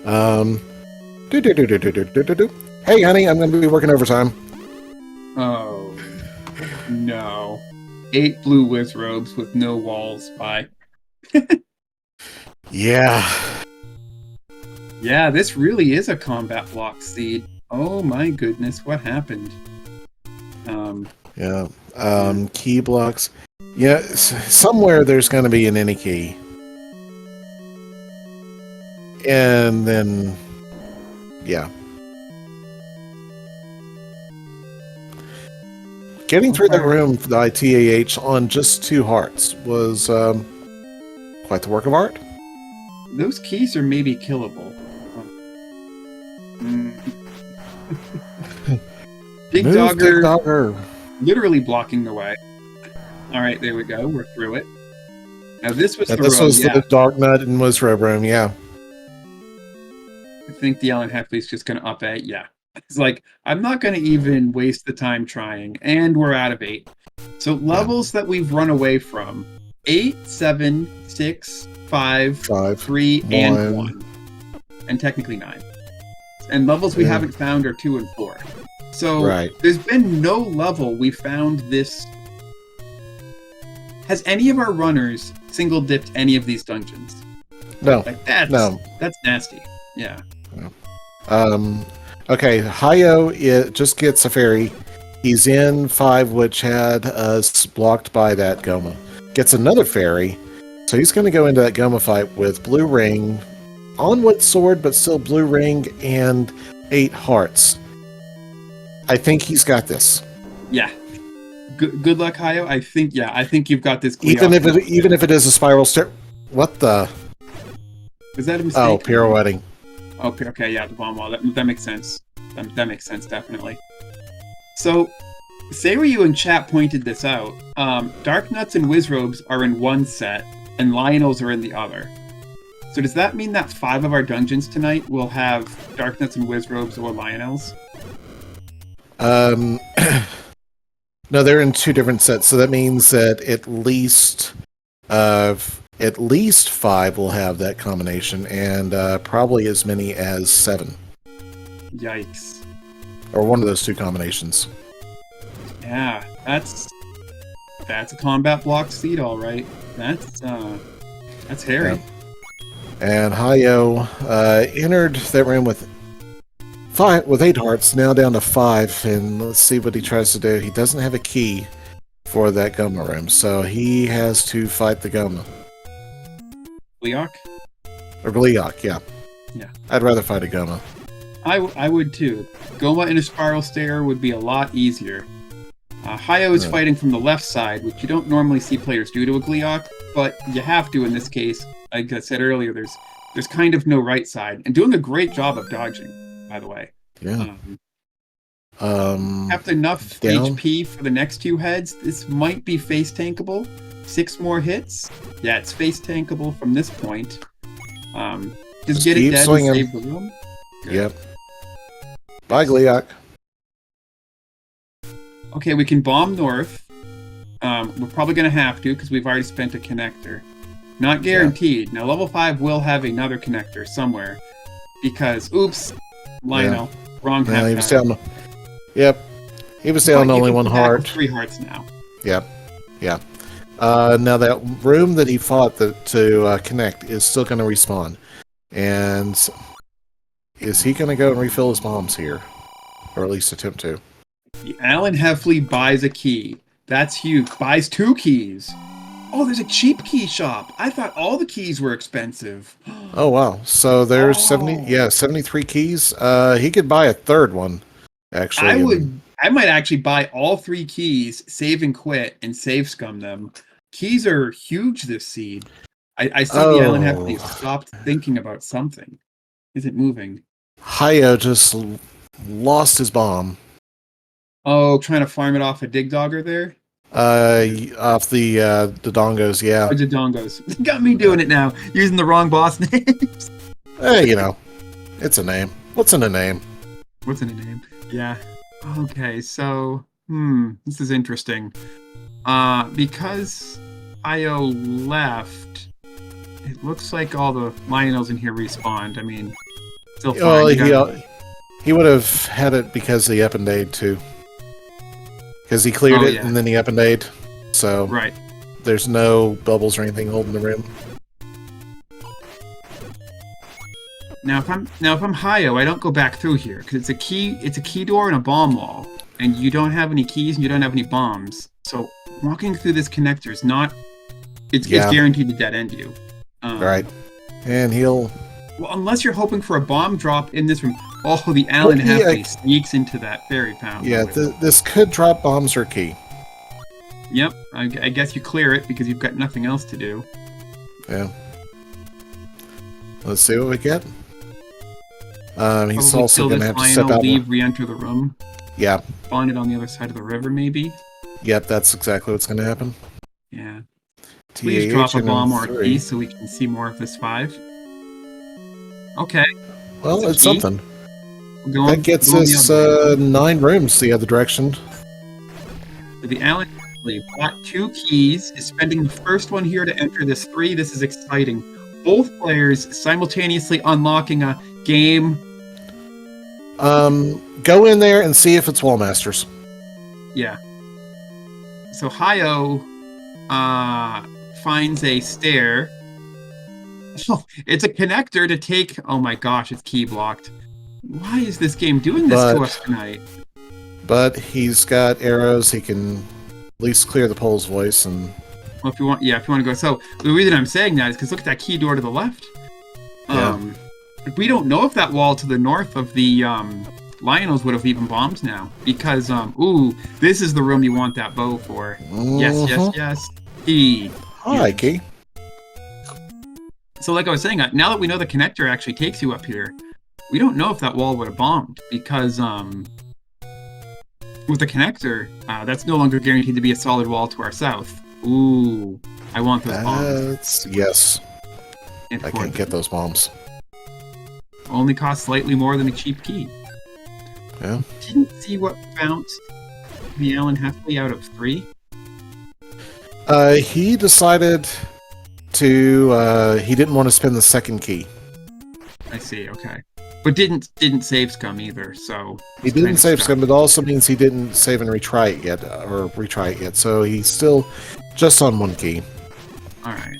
Hey, honey, I'm going to be working overtime. Oh, no. 8 blue Wizrobes with no walls. Bye. Yeah. Yeah, this really is a combat block seed. Oh my goodness, what happened? Key blocks. Yeah, somewhere there's going to be an any key. And then, yeah. Getting through that room for the ITAH on just 2 hearts was quite the work of art. Those keys are maybe killable. Big Dogger literally blocking the way. All right, there we go. We're through it. Now this was the Dark Nut and Wizrobe room, yeah. I think the Alan Heffley's just going to up it. Yeah. It's like, I'm not going to even waste the time trying. And we're out of 8. So levels that we've run away from. 8, 7, 6, 5, 3, 1. and 1. And technically 9. And levels we haven't found are 2 and 4. So there's been no level we found this... Has any of our runners single-dipped any of these dungeons? No. That's nasty. Yeah. Okay, Hyo just gets a fairy. He's in 5, which had us blocked by that Goma. Gets another fairy. So he's going to go into that Goma fight with blue ring, on wood sword, but still blue ring and 8 hearts. I think he's got this. Yeah. Good luck, Hyo. I think you've got this. Even if it is a spiral stair. What the? Was that a mistake? Oh, pirouetting. Okay, yeah, the bomb wall. That makes sense. That makes sense, definitely. So, say where you in chat pointed this out. Dark Nuts and Wizrobes are in one set, and Lionels are in the other. So does that mean that 5 of our dungeons tonight will have Dark Nuts and Wizrobes or Lionels? No, they're in 2 different sets, so that means that at least 5 will have that combination, and probably as many as 7. Yikes! Or one of those 2 combinations. Yeah, that's a combat block seed, all right. That's hairy. Yeah. And Hyo entered that room with 8 hearts, now down to 5, and let's see what he tries to do. He doesn't have a key for that Goma room, so he has to fight the Goma. Gleeok? Or Gleeok, yeah. Yeah. I'd rather fight a Goma. I would too. Goma in a spiral stair would be a lot easier. Hyo is fighting from the left side, which you don't normally see players do to a Gleeok, but you have to in this case. Like I said earlier, there's kind of no right side, and doing a great job of dodging, by the way. Yeah. Kept enough HP for the next 2 heads. This might be face tankable. 6 more hits. Yeah, it's face tankable from this point. Just get it dead swinging. And save the room. Good. Yep. Bye, Gleeok. Okay, we can bomb north. We're probably going to have to because we've already spent a connector. Not guaranteed. Yeah. Now, level 5 will have another connector somewhere. Because, oops, Lionel. Yeah. Wrong half. He was down. Yep. He was down only 1 heart. 3 hearts now. Yep. Yeah. Now, that room that he fought to connect is still going to respawn. And is he going to go and refill his bombs here? Or at least attempt to? Alan Heffley buys a key. That's huge. Buys 2 keys. Oh, there's a cheap key shop. I thought all the keys were expensive. Oh, wow. So there's 73 keys. He could buy a 3rd one, actually. I might actually buy all 3 keys, save and quit, and save scum them. Keys are huge this seed. I see the Alan Heffley stopped thinking about something. Is it moving? Hyo just lost his bomb. Oh, trying to farm it off a dig dogger there? Off the dongos, yeah. Oh, the dongos. Got me doing it now, using the wrong boss names. Hey, it's a name. What's in a name? What's in a name? Yeah. Okay, so, this is interesting. Because Hyo left, it looks like all the Lionels in here respawned. I mean, still fine. Well, he would have had it because of the Ependade, too. Because he cleared it and then he Ependade. So right. There's no bubbles or anything holding the room. Now if I'm Hyo, I don't go back through here because it's a key door and a bomb wall, and you don't have any keys and you don't have any bombs. So walking through this connector is not. It's guaranteed to dead end you. Right, and he'll. Well, unless you're hoping for a bomb drop in this room. Oh, the Alan Heffley sneaks into that fairy pound. Yeah, this could drop bombs or key. Yep, I guess you clear it because you've got nothing else to do. Yeah. Let's see what we get. He's also going to have to step out. Re-enter the room. Yeah. Spawn it on the other side of the river, maybe. Yep, that's exactly what's going to happen. Yeah. Please drop a bomb or a key so we can see more of this 5. Okay. Well, it's something. That gets us 9 rooms the other direction. The Alan Heffley bought 2 keys, is spending the first one here to enter this 3. This is exciting. Both players simultaneously unlocking a game. Go in there and see if it's Wallmasters. Yeah. So Hyo finds a stair. Oh, it's a connector to take. Oh my gosh, it's key blocked. Why is this game doing this to us tonight? But he's got arrows. He can at least clear the pole's voice and Well, if you want to go. So the reason I'm saying that is because look at that key door to the left. We don't know if that wall to the north of the Lionels would have even bombed now, because this is the room you want that bow for. Yes. Key. Hi, Key. So like I was saying, now that we know the connector actually takes you up here, we don't know if that wall would have bombed, because with the connector, that's no longer guaranteed to be a solid wall to our south. Ooh, I want those bombs. Yes. I can't get those bombs. Only cost slightly more than a cheap key. Yeah. Didn't see what bounced the Alan Heffley out of 3. He decided to. He didn't want to spend the second key. I see. Okay, but didn't save scum either. So he didn't save scum. It also means he didn't save and retry it yet. So he's still just on 1 key. All right.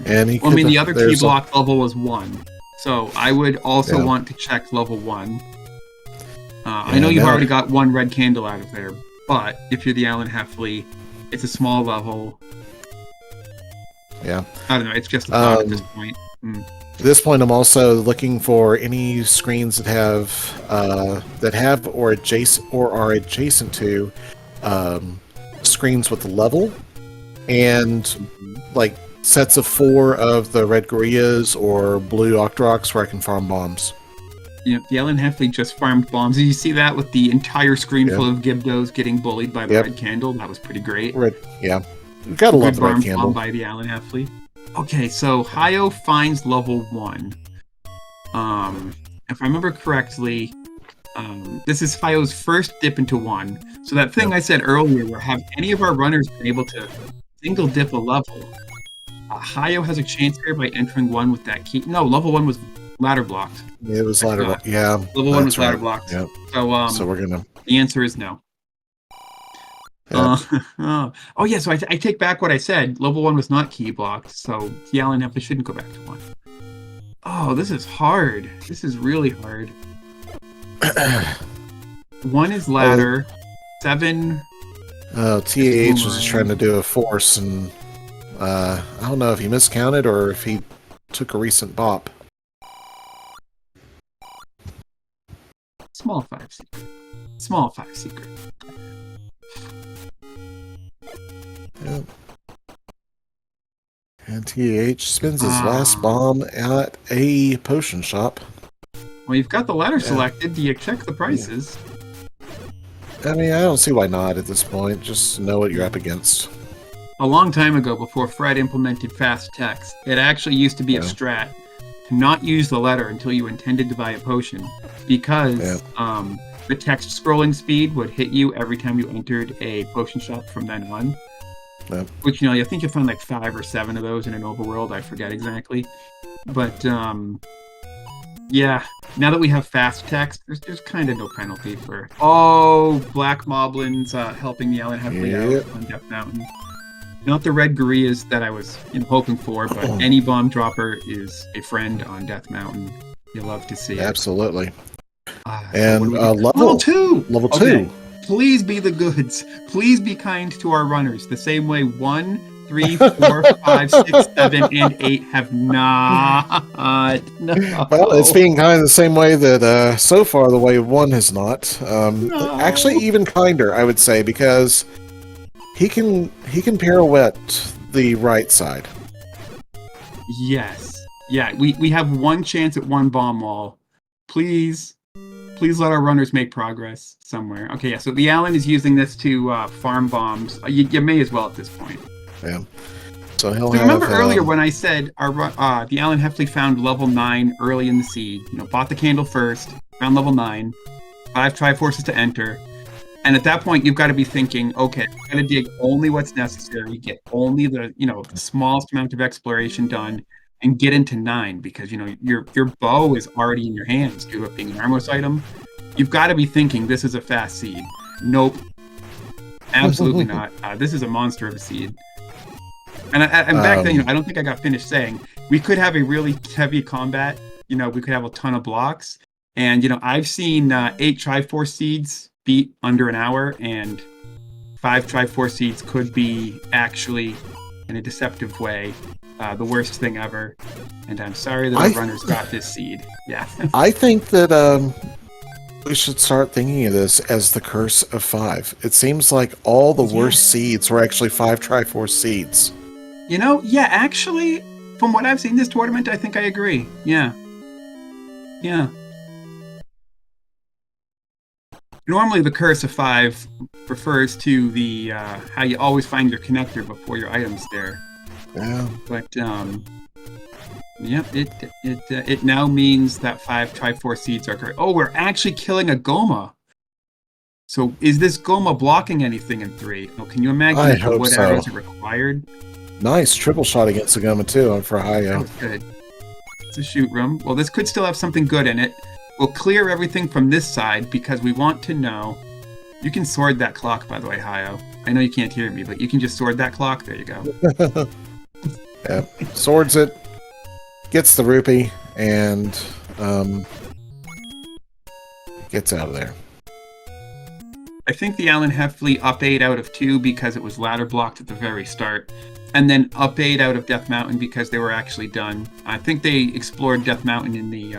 And the other key block level was 1, so I would also want to check level 1. I know you've already got 1 red candle out of there, but if you're the Alan Heffley, it's a small level. Yeah. I don't know. It's just a thought at this point. At this point, I'm also looking for any screens that have or are adjacent to screens with level, and like sets of 4 of the red Gorillaz or blue Octoroks where I can farm bombs. Yep, the Alan Heffley just farmed bombs. Did you see that with the entire screen full of Gibdos getting bullied by the red candle? That was prety great. You gotta love the red candle. By the Alan Heffley. Okay, so Hyo finds level 1. If I remember correctly, this is Hyo's first dip into 1. So that thing I said earlier, where have any of our runners been able to single dip a level? Hyo has a chance here by entering 1 with that key. No, level 1 was ladder blocked. It was ladder blocked. Yeah. Level 1 was ladder blocked. Yep. So we're gonna. The answer is no. Yeah. So I take back what I said. Level 1 was not key blocked, so the Alan Heffley shouldn't go back to 1. Oh, this is hard. This is really hard. 1 is ladder. 7. TAH was just trying to do a force, and I don't know if he miscounted or if he took a recent bop. Small 5 secret. Small 5 secret. Yep. And TAH spends his last bomb at a potion shop. Well, you've got the ladder selected. Do you check the prices? I mean, I don't see why not at this point. Just know what you're up against. A long time ago, before Fred implemented fast text, it actually used to be a strat to not use the letter until you intended to buy a potion, because the text scrolling speed would hit you every time you entered a potion shop from then on. Yep. Which, I think you'll find like 5 or 7 of those in an overworld. I forget exactly. But, now that we have fast text, there's kind of no penalty for... Oh, Black Moblin's helping the Alan Heffley out on Death Mountain. Not the red Gorillaz that I was hoping for, but any bomb dropper is a friend on Death Mountain. You'll love to see it. Absolutely. And level 2! Level 2! Okay. Please be the goods. Please be kind to our runners. The same way 1, 3, 4, 5, 6, 7, and 8 have not. No. Well, it's being kind the same way that so far the way 1 has not. Actually, even kinder, I would say, because he can pirouette the right side. Yes. Yeah, we have 1 chance at 1 bomb wall. Please let our runners make progress somewhere. Okay, yeah, so the Alan is using this to farm bombs. You may as well at this point. Yeah. So he'll remember earlier when I said the Alan Heffley found level 9 early in the seed. Bought the candle first, found level 9, 5 Triforces to enter. And at that point, you've got to be thinking, okay, I'm going to dig only what's necessary, get only the the smallest amount of exploration done, and get into 9, because your bow is already in your hands due to it being an Armos item. You've got to be thinking this is a fast seed. Nope, absolutely not. This is a monster of a seed. And back then, I don't think I got finished saying we could have a really heavy combat. We could have a ton of blocks, and I've seen 8 Triforce seeds beat under an hour, and 5 Tri-4 seeds could be actually, in a deceptive way, the worst thing ever. And I'm sorry that our runners got this seed. Yeah. I think that we should start thinking of this as the curse of 5. It seems like all the worst seeds were actually 5 Tri-4 seeds. You know, yeah, actually, from what I've seen this tournament, I think I agree. Yeah. Yeah. Normally, the curse of 5 refers to the how you always find your connector before your item's there. Yeah. But yep, it now means that 5 Tri-4 seeds are correct. Oh, we're actually killing a Goma. So is this Goma blocking anything in 3? Oh, can you imagine if the wood arrows are required? Nice triple shot against the Goma too for Hyo. That's good. It's a shoot room. Well, this could still have something good in it. We'll clear everything from this side because we want to know. You can sword that clock, by the way, Hyo. I know you can't hear me, but you can just sword that clock. There you go. Yeah, swords it, gets the rupee, and gets out of there. I think the Allen Heffley up 8 out of 2 because it was ladder blocked at the very start. And then up 8 out of Death Mountain because they were actually done. I think they explored Death Mountain in the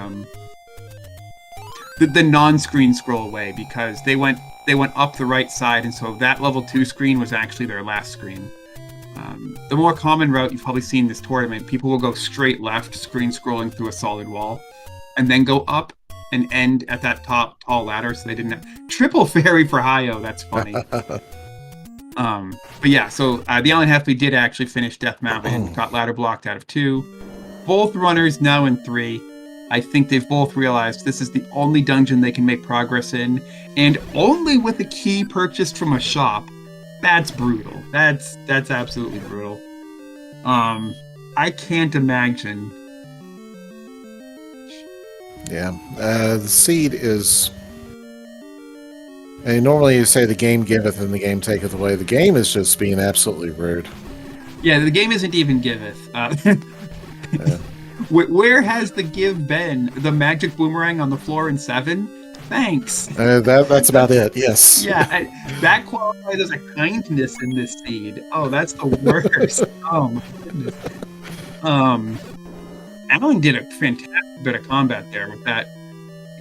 non-screen scroll way because they went up the right side, and so that level 2 screen was actually their last screen. The more common route you've probably seen this tournament, people will go straight left, screen scrolling through a solid wall, and then go up and end at that top tall ladder, so they didn't have... Triple fairy for Hyo, that's funny. But yeah, so the Allen Heffley did actually finish Death Mountain, got ladder blocked out of 2. Both runners now in 3. I think they've both realized this is the only dungeon they can make progress in, and only with a key purchased from a shop. That's brutal. That's absolutely brutal. I can't imagine. Yeah, the seed is... And normally you say the game giveth and the game taketh away. The game is just being absolutely rude. Yeah, the game isn't even giveth. Yeah. Where has the give been? The magic boomerang on the floor in 7? Thanks. That's about it, yes. Yeah, that qualifies as a kindness in this seed. Oh, that's the worst. Oh, my goodness. Alan did a fantastic bit of combat there with that.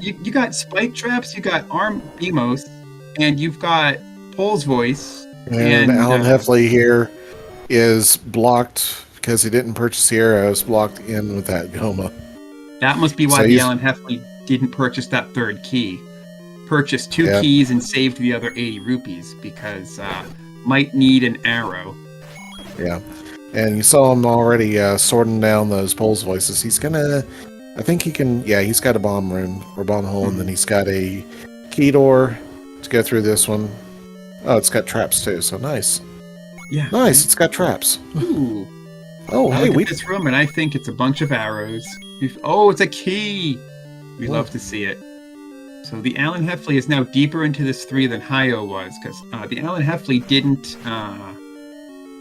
You got spike traps, you got arm Emos, and you've got Pole's voice. And Allen Heffley here is blocked because he didn't purchase the arrows, blocked in with that Goma. That must be why the Allen Heffley didn't purchase that 3rd key. Purchased 2 keys and saved the other 80 rupees because might need an arrow. Yeah. And you saw him already sorting down those Pole's voices. He's gonna... I think he can... Yeah, he's got a bomb room or bomb hole, and then he's got a key door to go through this one. Oh, it's got traps too, so nice. Yeah. Nice, it's got traps. Ooh. Oh, hey, we... this room, and I think it's a bunch of arrows. Oh, it's a key! We love to see it. So the Allen Heffley is now deeper into this 3 than Hyo was, because the Allen Heffley didn't...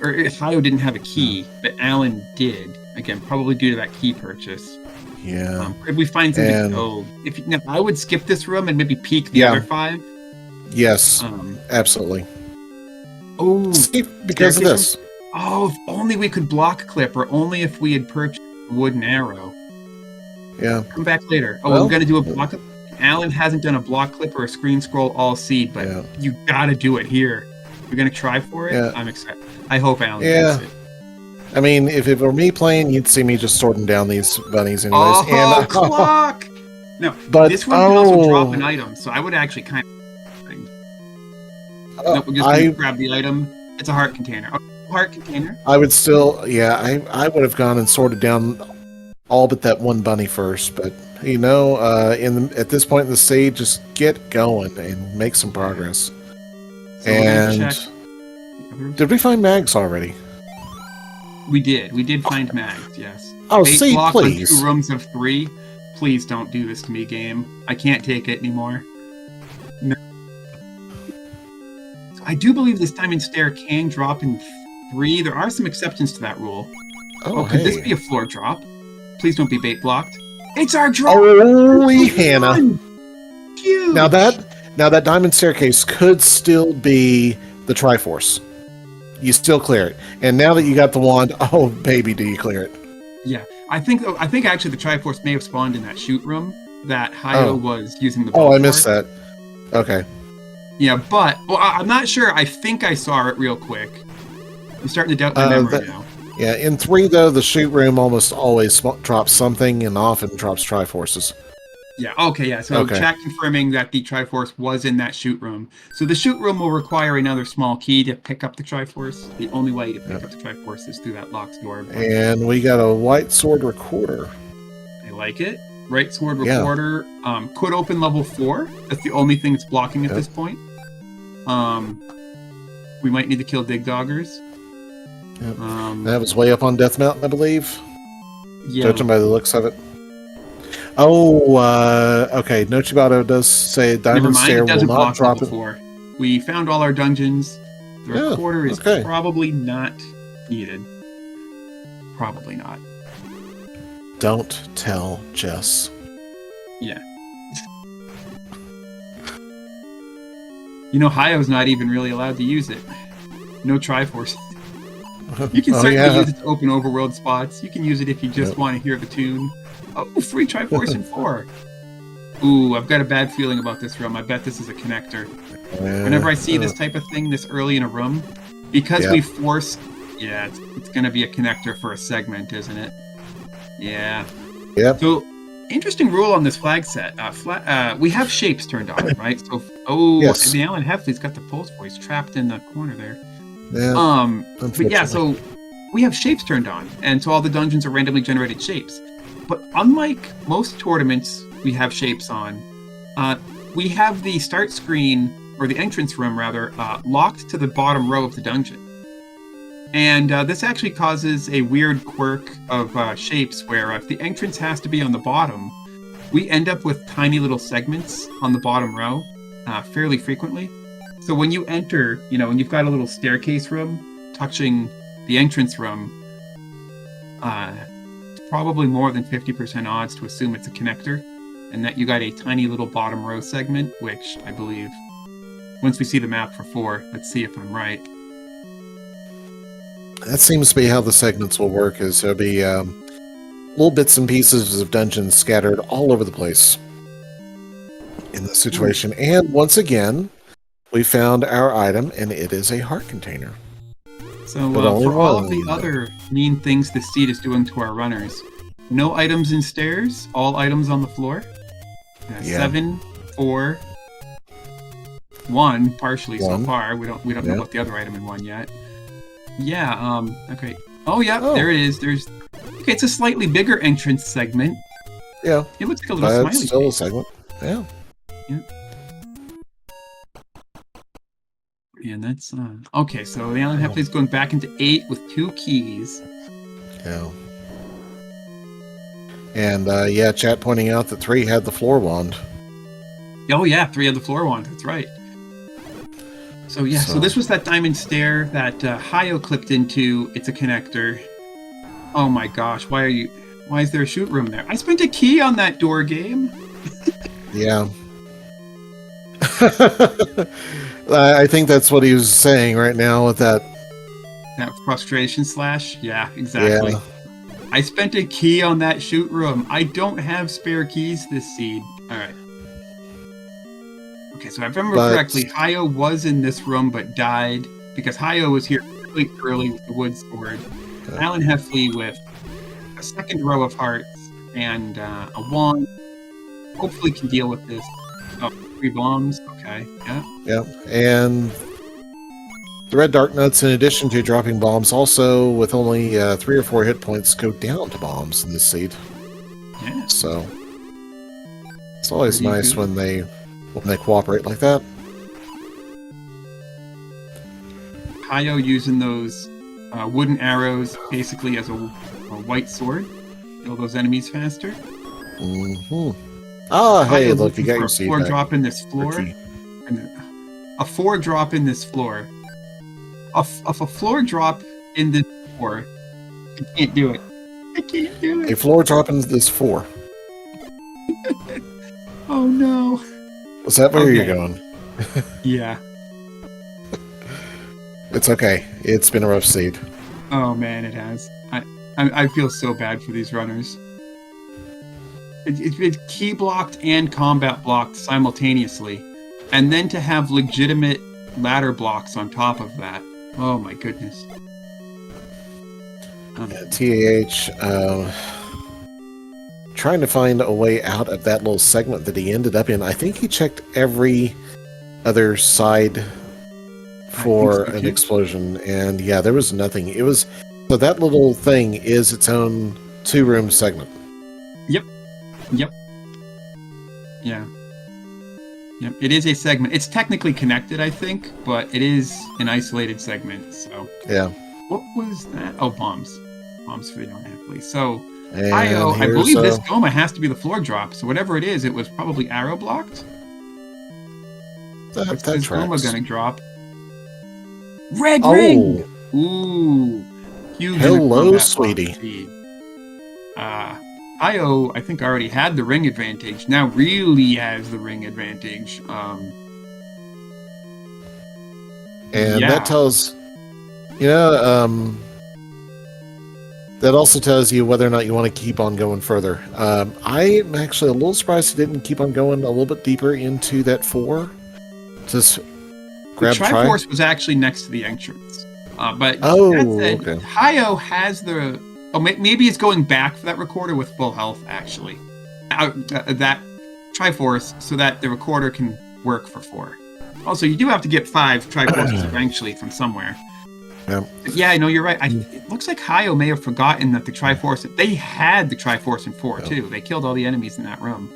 or Hyo didn't have a key, but Allen did. Again, probably due to that key purchase. Yeah. Could we find something? Now, I would skip this room and maybe peek the other 5. Yes. Absolutely. Oh, see, because of this. Oh, if only we could block clip, or only if we had purchased a wooden arrow. Yeah. Come back later. Oh, we're gonna do a block. Alan hasn't done a block clip or a screen scroll all seed, but you gotta do it here. We're gonna try for it. Yeah. I'm excited. I hope Alan gets it. I mean, if it were me playing, you'd see me just sorting down these bunnies anyways. Oh, clock! No, but this one can also drop an item, so I would actually kind of... we're just going to grab the item. It's a heart container. Heart container? I would still... Yeah, I would have gone and sorted down all but that one bunny first, but, you know, at this point in the stage, just get going and make some progress. So and... Did we find Mags already? We did. We did find Mags, yes. Oh, see, please. 2 rooms of 3. Please don't do this to me, game. I can't take it anymore. No. So I do believe this diamond stair can drop in 3. There are some exceptions to that rule. Oh, could this be a floor drop? Please don't be bait blocked. It's our drop! Holy Hannah. Huge. Now that diamond staircase could still be the Triforce. You still clear it. And now that you got the wand, oh baby, do you clear it? Yeah, I think actually the Triforce may have spawned in that shoot room that Hyo was using the. Oh, I missed that. Okay. Yeah, but I'm not sure. I think I saw it real quick. I'm starting to doubt my memory now. Yeah, in 3 though, the shoot room almost always drops something and often drops Triforces. Yeah. Okay. Yeah. So chat confirming that the Triforce was in that shoot room. So the shoot room will require another small key to pick up the Triforce. The only way to pick up the Triforce is through that locked door. And we got a white sword recorder. I like it. Right sword recorder could open level 4. That's the only thing that's blocking at this point. We might need to kill Dig Doggers. Yep. That was way up on Death Mountain, I believe. Yeah. Judging by the looks of it. Oh, okay. Nochibato does say Diamond Stair will not drop it. We found all our dungeons. The recorder is probably not needed. Probably not. Don't tell Jess. Yeah. You know, Hyo's not even really allowed to use it. No Triforce. You can certainly use it to open overworld spots. You can use it if you just want to hear the tune. Oh, free Triforce in 4. Ooh, I've got a bad feeling about this room. I bet this is a connector. Whenever I see this type of thing this early in a room, because we force... Yeah, it's going to be a connector for a segment, isn't it? Yeah. Yep. So, interesting rule on this flag set. We have shapes turned on, right? So, the Alan Heffley's got the pulse voice trapped in the corner there. Yeah. But yeah, so we have shapes turned on, and so all the dungeons are randomly generated shapes. But unlike most tournaments we have shapes on, we have the start screen, or the entrance room rather, locked to the bottom row of the dungeon. And this actually causes a weird quirk of shapes where if the entrance has to be on the bottom, we end up with tiny little segments on the bottom row fairly frequently. So when you enter, when you've got a little staircase room touching the entrance room, it's probably more than 50% odds to assume it's a connector, and that you got a tiny little bottom row segment, which I believe, once we see the map for 4, let's see if I'm right. That seems to be how the segments will work, is there'll be little bits and pieces of dungeons scattered all over the place in this situation. And once again, we found our item, and it is a heart container. So for all of the other mean things this seed is doing to our runners, no items in stairs, all items on the floor. 7, 4, 1, partially so far. We don't know about the other item in 1 yet. Yeah, okay. Oh yeah, there it is. Okay, it's a slightly bigger entrance segment. Yeah. It looks like a little smiley still face. A segment. Yeah. And that's okay, so the Alan Heffley's going back into 8 with 2 keys. Yeah. And chat pointing out that 3 had the floor wand. Oh yeah, 3 had the floor wand, that's right. So yeah, so this was that diamond stair that Hyo clipped into. It's a connector. Oh my gosh, why is there a shoot room there? I spent a key on that door game. Yeah. I think that's what he was saying right now with that. That frustration slash? Yeah, exactly. Yeah. I spent a key on that shoot room. I don't have spare keys this seed. Alright. Okay, so if I remember correctly, Hyo was in this room but died because Hyo was here really early with the wood sword. Okay. Alan Heffley with a second row of hearts and a wand. Hopefully can deal with this. Oh, 3 bombs. Okay, yeah. Yeah, and the red dark nuts, in addition to dropping bombs, also with only 3 or 4 hit points, go down to bombs in this seed. Yeah. So it's always nice when they cooperate like that. Hyo using those wooden arrows basically as a white sword. Kill those enemies faster. Mm-hmm. Ah, hey, look, you got your seed back. 4 drop in this floor. A 4 drop in this floor. A floor drop in this floor. I can't do it. I can't do it. A floor drop in this 4. Oh no. Was that where you're going? Yeah. It's okay. It's been a rough seed. Oh man, it has. I feel so bad for these runners. It's key blocked and combat blocked simultaneously, and then to have legitimate ladder blocks on top of that. Oh my goodness. TAH trying to find a way out of that little segment that he ended up in. I think he checked every other side for an explosion, and yeah, there was nothing. It was so that little thing is its own 2-room segment. Yep. Yeah. Yep. It is a segment. It's technically connected, I think, but it is an isolated segment. So yeah. What was that? Oh, bombs for the young athlete. So And I believe this Goma has to be the floor drop. So whatever it is, it was probably arrow blocked. What's this Goma gonna drop? Red ring! Ooh. Huge. Hello, sweetie. Hyo, I think, already had the ring advantage. Now really has the ring advantage. And that tells, that also tells you whether or not you want to keep on going further. I'm actually a little surprised he didn't keep on going a little bit deeper into that 4. Just grab the Triforce was actually next to the entrance. But that said, Hyo has the... Oh, maybe it's going back for that recorder with full health, actually. That Triforce, so that the recorder can work for 4. Also, you do have to get 5 Triforces eventually from somewhere. Yeah. Yeah, I know you're right. It looks like Hyo may have forgotten that the Triforce... They had the Triforce in 4, too. They killed all the enemies in that room.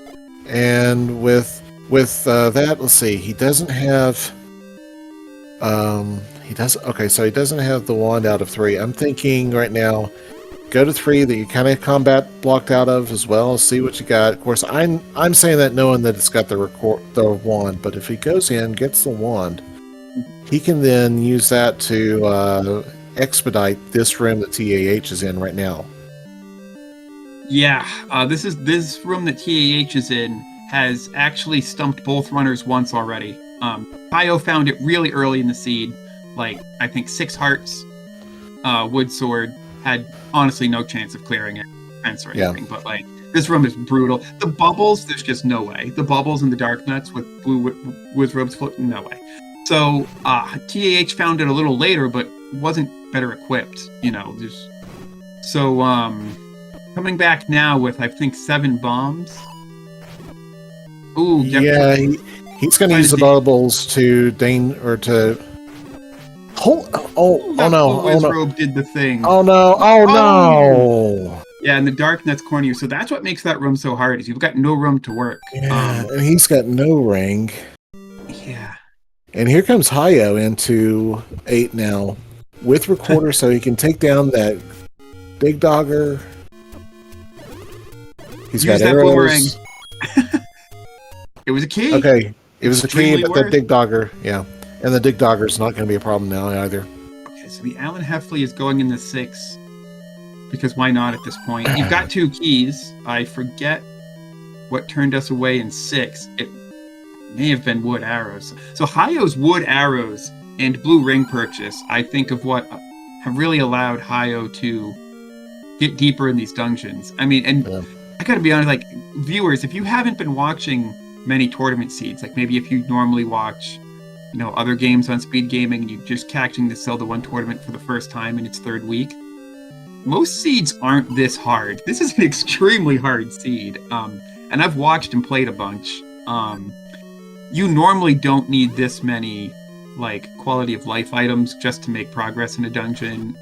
And with that, let's see. He doesn't have... so he doesn't have the wand out of 3. I'm thinking right now... Go to 3 that you kind of combat blocked out of as well. See what you got. Of course, I'm saying that knowing that it's got the wand. But if he goes in, gets the wand, he can then use that to expedite this room that TAH is in right now. Yeah, this room that TAH is in has actually stumped both runners once already. Hyo found it really early in the seed, like I think 6 hearts. Wood sword had honestly no chance of clearing it, fence or anything. But like this room is brutal. The bubbles, there's just no way. The bubbles and the dark nuts with blue wizrobes floating, no way. So TAH found it a little later, but wasn't better equipped. So coming back now with I think 7 bombs. Ooh, yeah, he's going to use the bubbles to Oh no! Wizrobe did the thing. Oh no! Yeah, in the dark nuts corner. So that's what makes that room so hard. Is you've got no room to work. Yeah, and he's got no ring. Yeah. And here comes Hyo into 8 now with recorder, so he can take down that big dogger. He's got arrows. It was a key. Okay, it was a key, but that big dogger, yeah. And the Dig Dogger's not going to be a problem now either. Okay, so the Alan Heffley is going in the 6. Because why not at this point? You've got 2 keys. I forget what turned us away in 6. It may have been wood arrows. So Hyo's wood arrows and blue ring purchase, I think of what have really allowed Hyo to get deeper in these dungeons. I mean, and I got to be honest, like, viewers, if you haven't been watching many tournament seeds, like maybe if you normally watch... other games on SpeedGaming, and you're just catching the Zelda 1 tournament for the first time in its 3rd week. Most seeds aren't this hard. This is an extremely hard seed. And I've watched and played a bunch. You normally don't need this many, quality of life items just to make progress in a dungeon.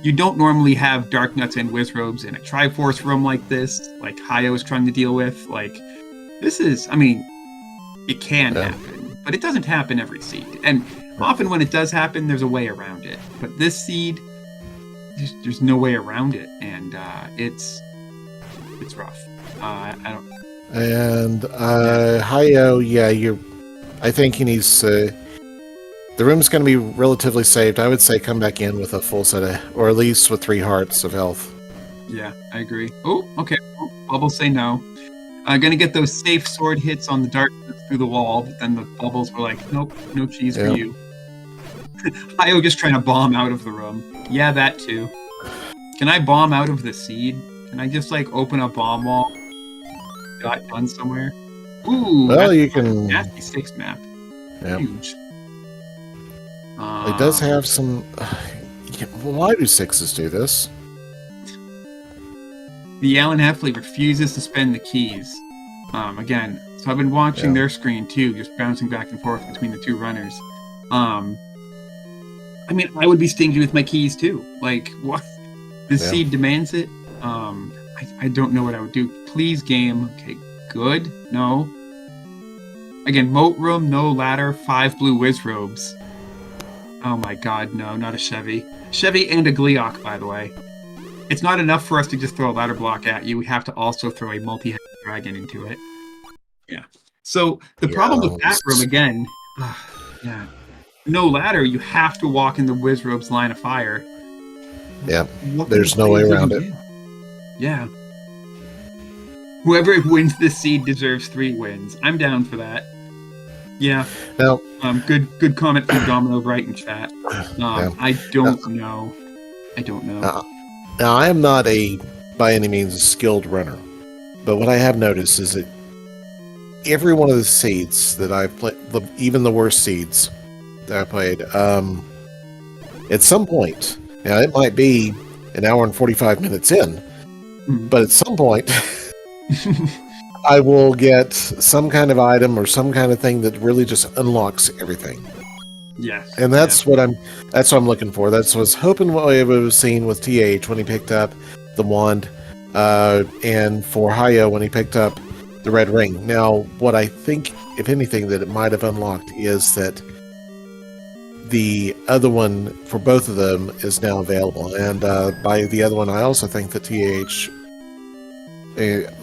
You don't normally have dark nuts and wizrobes in a Triforce room like this, like Hyo is trying to deal with. This is, it can happen. But it doesn't happen every seed. And often when it does happen, there's a way around it. But this seed, there's no way around it. And it's rough. I don't... And Hyo, I think he needs to... The room's going to be relatively saved. I would say come back in with a full set of... Or at least with 3 hearts of health. Yeah, I agree. Oh, okay. Oh, bubbles say no. Gonna get those safe sword hits on the dark through the wall, but then the bubbles were like, nope, no cheese for you. Hyo just trying to bomb out of the room. Yeah, that too. Can I bomb out of the seed? Can I just like open a bomb wall? Got done somewhere. Ooh, Well, that's you a can. nasty 6 map. Yeah. Huge. It does have some. Why do 6s do this? The Alan Heffley refuses to spend the keys. Again, so I've been watching their screen too, just bouncing back and forth between the two runners. I mean, I would be stingy with my keys too. Like, what? The seed demands it. I don't know what I would do. Please, game. Okay, good. No. Again, moat room, no ladder, 5 blue whiz robes. Oh my god, no, not a Chevy. Chevy and a Gleeok, by the way. It's not enough for us to just throw a ladder block at you. We have to also throw a multi-headed dragon into it. Yeah. So the problem with that room, again, no ladder, you have to walk in the whiz robe's line of fire. Yeah, there's no way around it. Yeah. Whoever wins this seed deserves 3 wins. I'm down for that. Yeah. Now, good comment from Domino Bright in chat. I don't know. I don't know. Now, I am not by any means a skilled runner, but what I have noticed is that every one of the seeds that I've played, even the worst seeds that I played, at some point, now it might be an hour and 45 minutes in, but at some point, I will get some kind of item or some kind of thing that really just unlocks everything. Yes. And that's what I'm looking for. That's what I was hoping what I would have seen with TAH when he picked up the wand, and for Hyo when he picked up the red ring. Now, what I think, if anything, that it might have unlocked is that the other one for both of them is now available. And by the other one, I also think that TAH,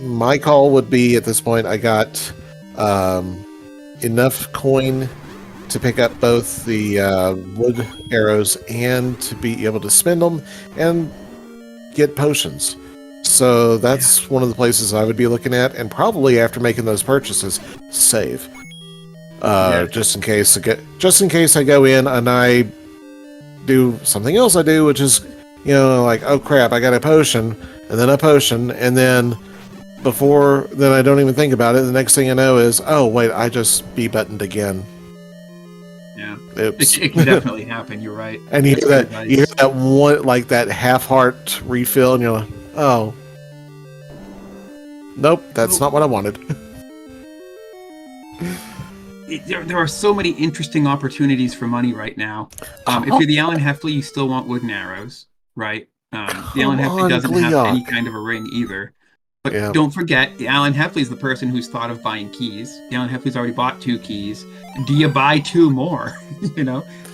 my call would be at this point, I got enough coin to pick up both the wood arrows and to be able to spend them and get potions. So that's one of the places I would be looking at, and probably after making those purchases, save. Just in case I go in and I do something else I do, which is, like, oh crap, I got a potion, and then before then I don't even think about it. The next thing I know is, oh wait, I just B-buttoned again. Yeah, Oops. It can definitely happen. You're right. And you hear that one, like that half heart refill, and you're like, oh, nope, that's not what I wanted. There are so many interesting opportunities for money right now. If you're the Alan Heffley, you still want wooden arrows, right? The Alan Heffley doesn't have any kind of a ring either. But don't forget, the Alan Heffley's the person who's thought of buying keys. The Alan Heffley's already bought 2 keys. Do you buy 2 more?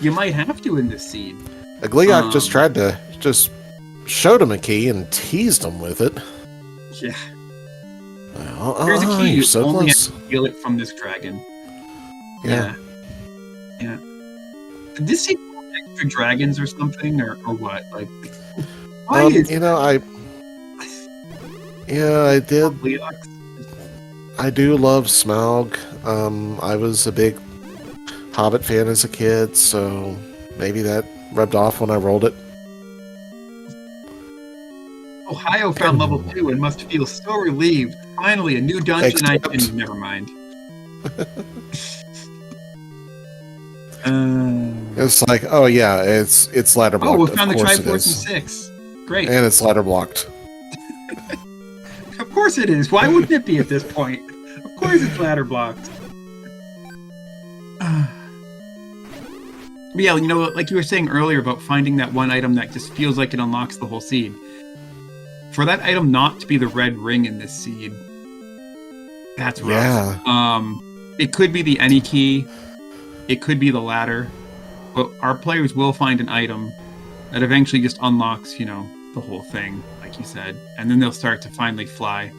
You might have to in this seed. The Gleeok just showed him a key and teased him with it. Yeah. Here's a key. You're so only close. have to steal it from this dragon. Yeah. Did this seed have extra dragons or something, or what? Like, I did. I do love Smaug. I was a big Hobbit fan as a kid, so maybe that rubbed off when I rolled it. Ohio found level 2 and must feel so relieved. Finally, a new dungeon. Never mind. It's like, oh yeah, it's ladder blocked. Oh, we found the Triforce in 6. Great. And it's ladder blocked. Of course it is. Why wouldn't it be at this point? Of course it's ladder blocked. But yeah, like you were saying earlier about finding that one item that just feels like it unlocks the whole seed. For that item not to be the red ring in this seed, that's rough. Yeah. It could be the any key. It could be the ladder. But our players will find an item that eventually just unlocks, the whole thing, like you said. And then they'll start to finally fly.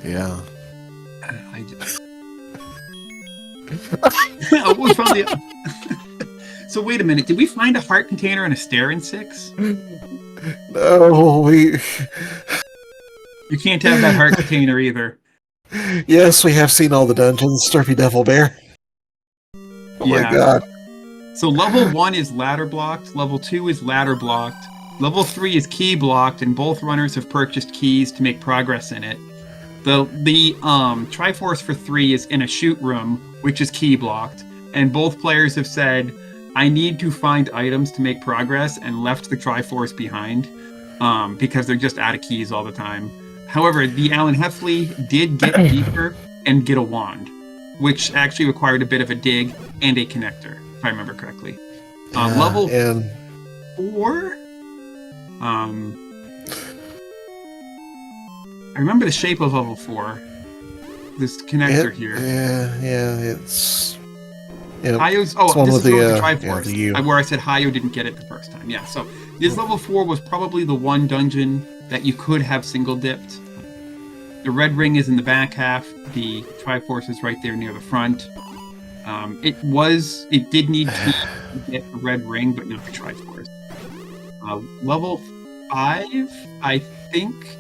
Yeah. We found the... So wait a minute. Did we find a heart container and a stair in 6? No, You can't have that heart container either. Yes, we have seen all the dungeons, Sturpy Devil Bear. Oh my god. So level 1 is ladder blocked, level 2 is ladder blocked, level 3 is key blocked, and both runners have purchased keys to make progress in it. The Triforce for 3 is in a shoot room, which is key blocked, and both players have said, I need to find items to make progress, and left the Triforce behind because they're just out of keys all the time. However, the Alan Heffley did get deeper and get a wand, which actually required a bit of a dig and a connector, if I remember correctly. Level 4? I remember the shape of level 4. This connector here. Yeah, it's... Hyo's, this is the Triforce, where I said Hyo didn't get it the first time. Yeah, so this level 4 was probably the one dungeon that you could have single dipped. The red ring is in the back half. The Triforce is right there near the front. It did need to get the red ring, but not the Triforce. Level 5, I think,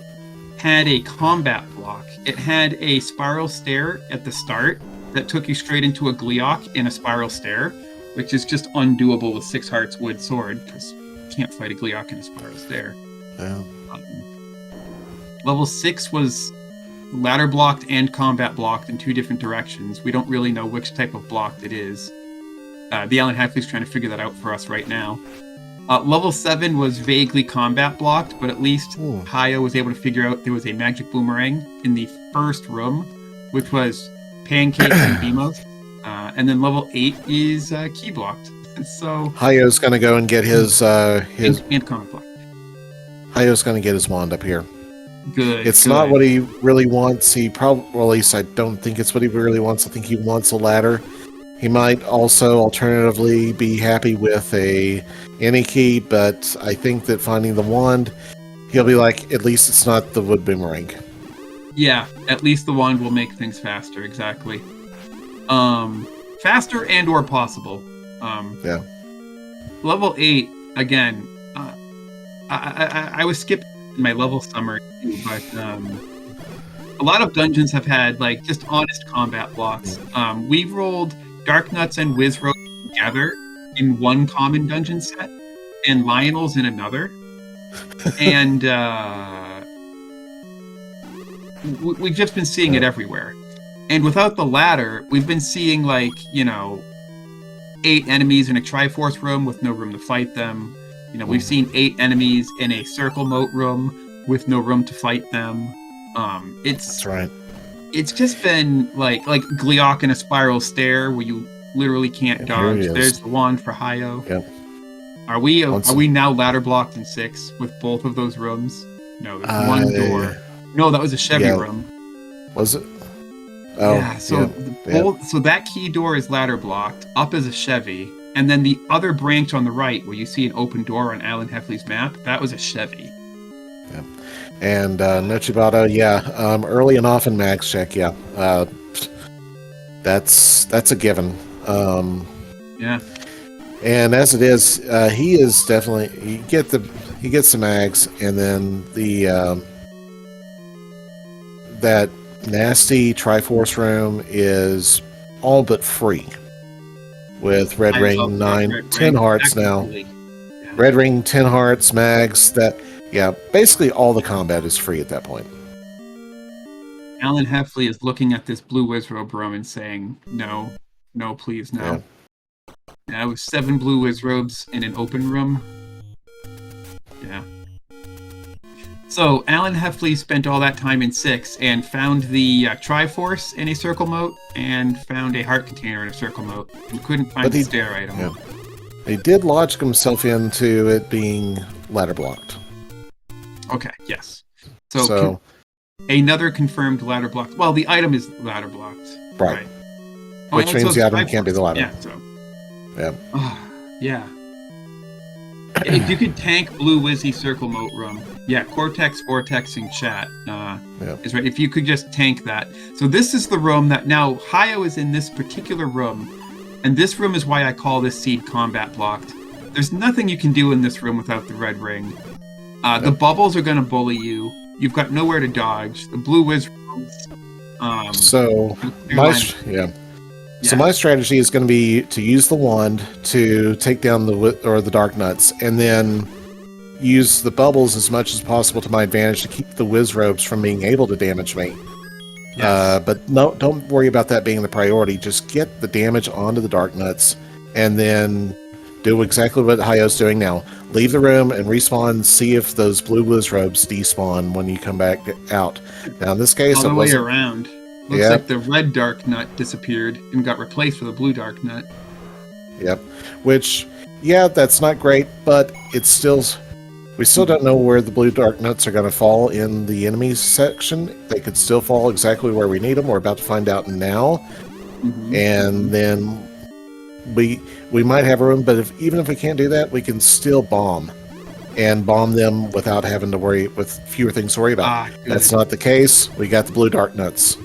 had a combat block. It had a spiral stair at the start that took you straight into a Gleeok in a spiral stair, which is just undoable with 6 hearts wood sword, because you can't fight a Gleeok in a spiral stair. Yeah. Level 6 was ladder blocked and combat blocked in 2 different directions. We don't really know which type of blocked it is. The Alan Heffley's trying to figure that out for us right now. Level 7 was vaguely combat blocked, but at least Hyo was able to figure out there was a magic boomerang in the first room, which was pancakes and Beamos. And then level 8 is key blocked. So Hyo's going to go and get his and combat block. Hyo's going to get his wand up here. Good. It's not what he really wants. He probably, well, at least I don't think it's what he really wants. I think he wants a ladder. He might also alternatively be happy with any key, but I think that finding the wand, he'll be like, at least it's not the wood boomerang. Yeah, at least the wand will make things faster, exactly. Faster and or possible. Yeah. Level 8, again, I was skipping my level summary, but a lot of dungeons have had like just honest combat blocks. We've rolled Dark Nuts and Wizroad together in one common dungeon set, and Lionel's in another. And we've just been seeing it everywhere. And without the ladder, we've been seeing 8 enemies in a Triforce room with no room to fight them. We've seen 8 enemies in a circle moat room with no room to fight them. That's right. It's just been like Gleeok in a spiral stair where you literally can't dodge. There's the wand for Hyo. Yep. Are we now ladder blocked in 6 with both of those rooms? No, there's one door. No, that was a Chevy room. Was it? Oh, yeah. So so that key door is ladder blocked. Up is a Chevy, and then the other branch on the right, where you see an open door on Alan Heffley's map, that was a Chevy. Yeah. And Nochibato, early and often max check, that's a given. Yeah. And as it is, he is definitely he gets the mags, and then the that nasty Triforce room is all but free with red ring 10 hearts now. Yeah. Red ring 10 hearts mags. Basically all the combat is free at that point. Alan Heffley is looking at this blue Wizrobe room and saying, no, please, no. Yeah, it was 7 blue Wizrobes in an open room. Yeah. So Alan Heffley spent all that time in 6 and found the Triforce in a circle moat and found a heart container in a circle moat and couldn't find the stair item. Yeah. He did logic himself into it being ladder blocked. Okay, yes. So another confirmed ladder blocked. Well, the item is ladder blocked. Right. Which means the item can't be the ladder. Yeah, so. Yeah. Yeah. If you could tank Blue Wizzy Circle Moat Room, Cortex Vortex in chat is right. If you could just tank that. So this is the room that now Hyo is in this particular room, and this room is why I call this seed combat blocked. There's nothing you can do in this room without the red ring. The bubbles are going to bully you. You've got nowhere to dodge. The blue Wizrobes. So my strategy is going to be to use the wand to take down the dark nuts, and then use the bubbles as much as possible to my advantage to keep the whiz robes from being able to damage me. Yes. But no, don't worry about that being the priority. Just get the damage onto the dark nuts, and then do exactly what Hyo's doing now. Leave the room and respawn. See if those blue whiz robes despawn when you come back out. Now in this case, all the way around. Looks like the red dark nut disappeared and got replaced with a blue dark nut. Yep. Which, yeah, that's not great, but it's still... We still don't know where the blue dark nuts are going to fall in the enemies section. They could still fall exactly where we need them. We're about to find out now. And then we might have room, but even if we can't do that, we can still bomb. And bomb them without having to worry, with fewer things to worry about. That's not the case. We got the blue dark nuts.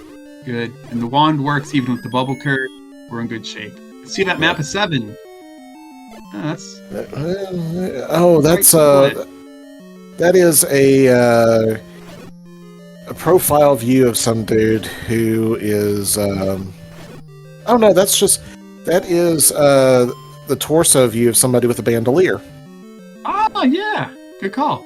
Good. And the wand works even with the bubble curve. We're in good shape. See that map of 7? That is a profile view of some dude who is that is the torso view of somebody with a bandolier. Oh yeah, good call.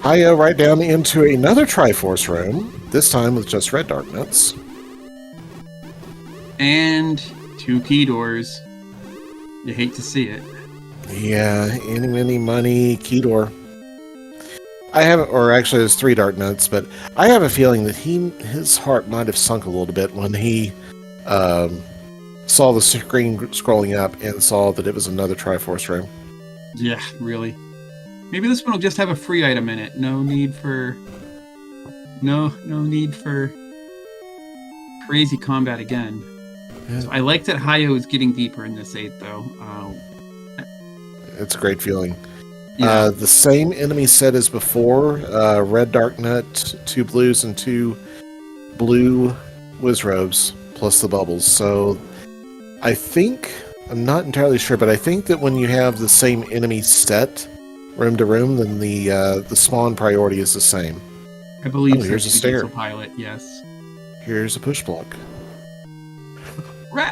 Hyo right down into another Triforce room, this time with just red dark nuts. And 2 key doors. You hate to see it. Yeah, any money, key door. Actually there's 3 dark nuts, but I have a feeling that his heart might have sunk a little bit when he saw the screen scrolling up and saw that it was another Triforce room. Yeah, really. Maybe this one will just have a free item in it. No need for crazy combat again. Yeah. So I like that Hyo is getting deeper in this 8 though. It's a great feeling. Yeah. The same enemy set as before. Red dark nut, 2 blues, and 2 blue whiz robes, plus the bubbles. So I think, I'm not entirely sure, but I think that when you have the same enemy set room to room, then the spawn priority is the same. I believe so. Here's a stair. Pilot, yes. Here's a push block.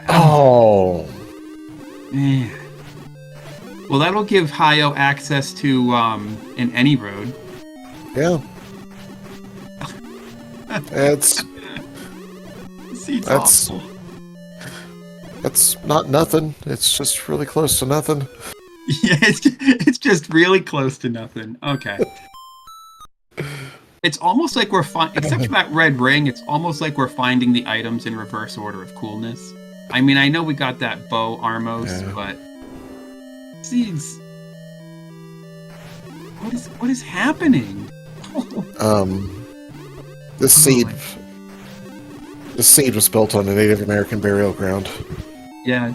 Oh man. Well, that'll give Hyo access to in any road. Yeah. That's not nothing. It's just really close to nothing. Yeah, it's just really close to nothing. Okay. It's almost like except for that red ring, it's almost like we're finding the items in reverse order of coolness. I mean, I know we got that bow Armos, but seeds. What is happening? This seed was built on a Native American burial ground. Yeah.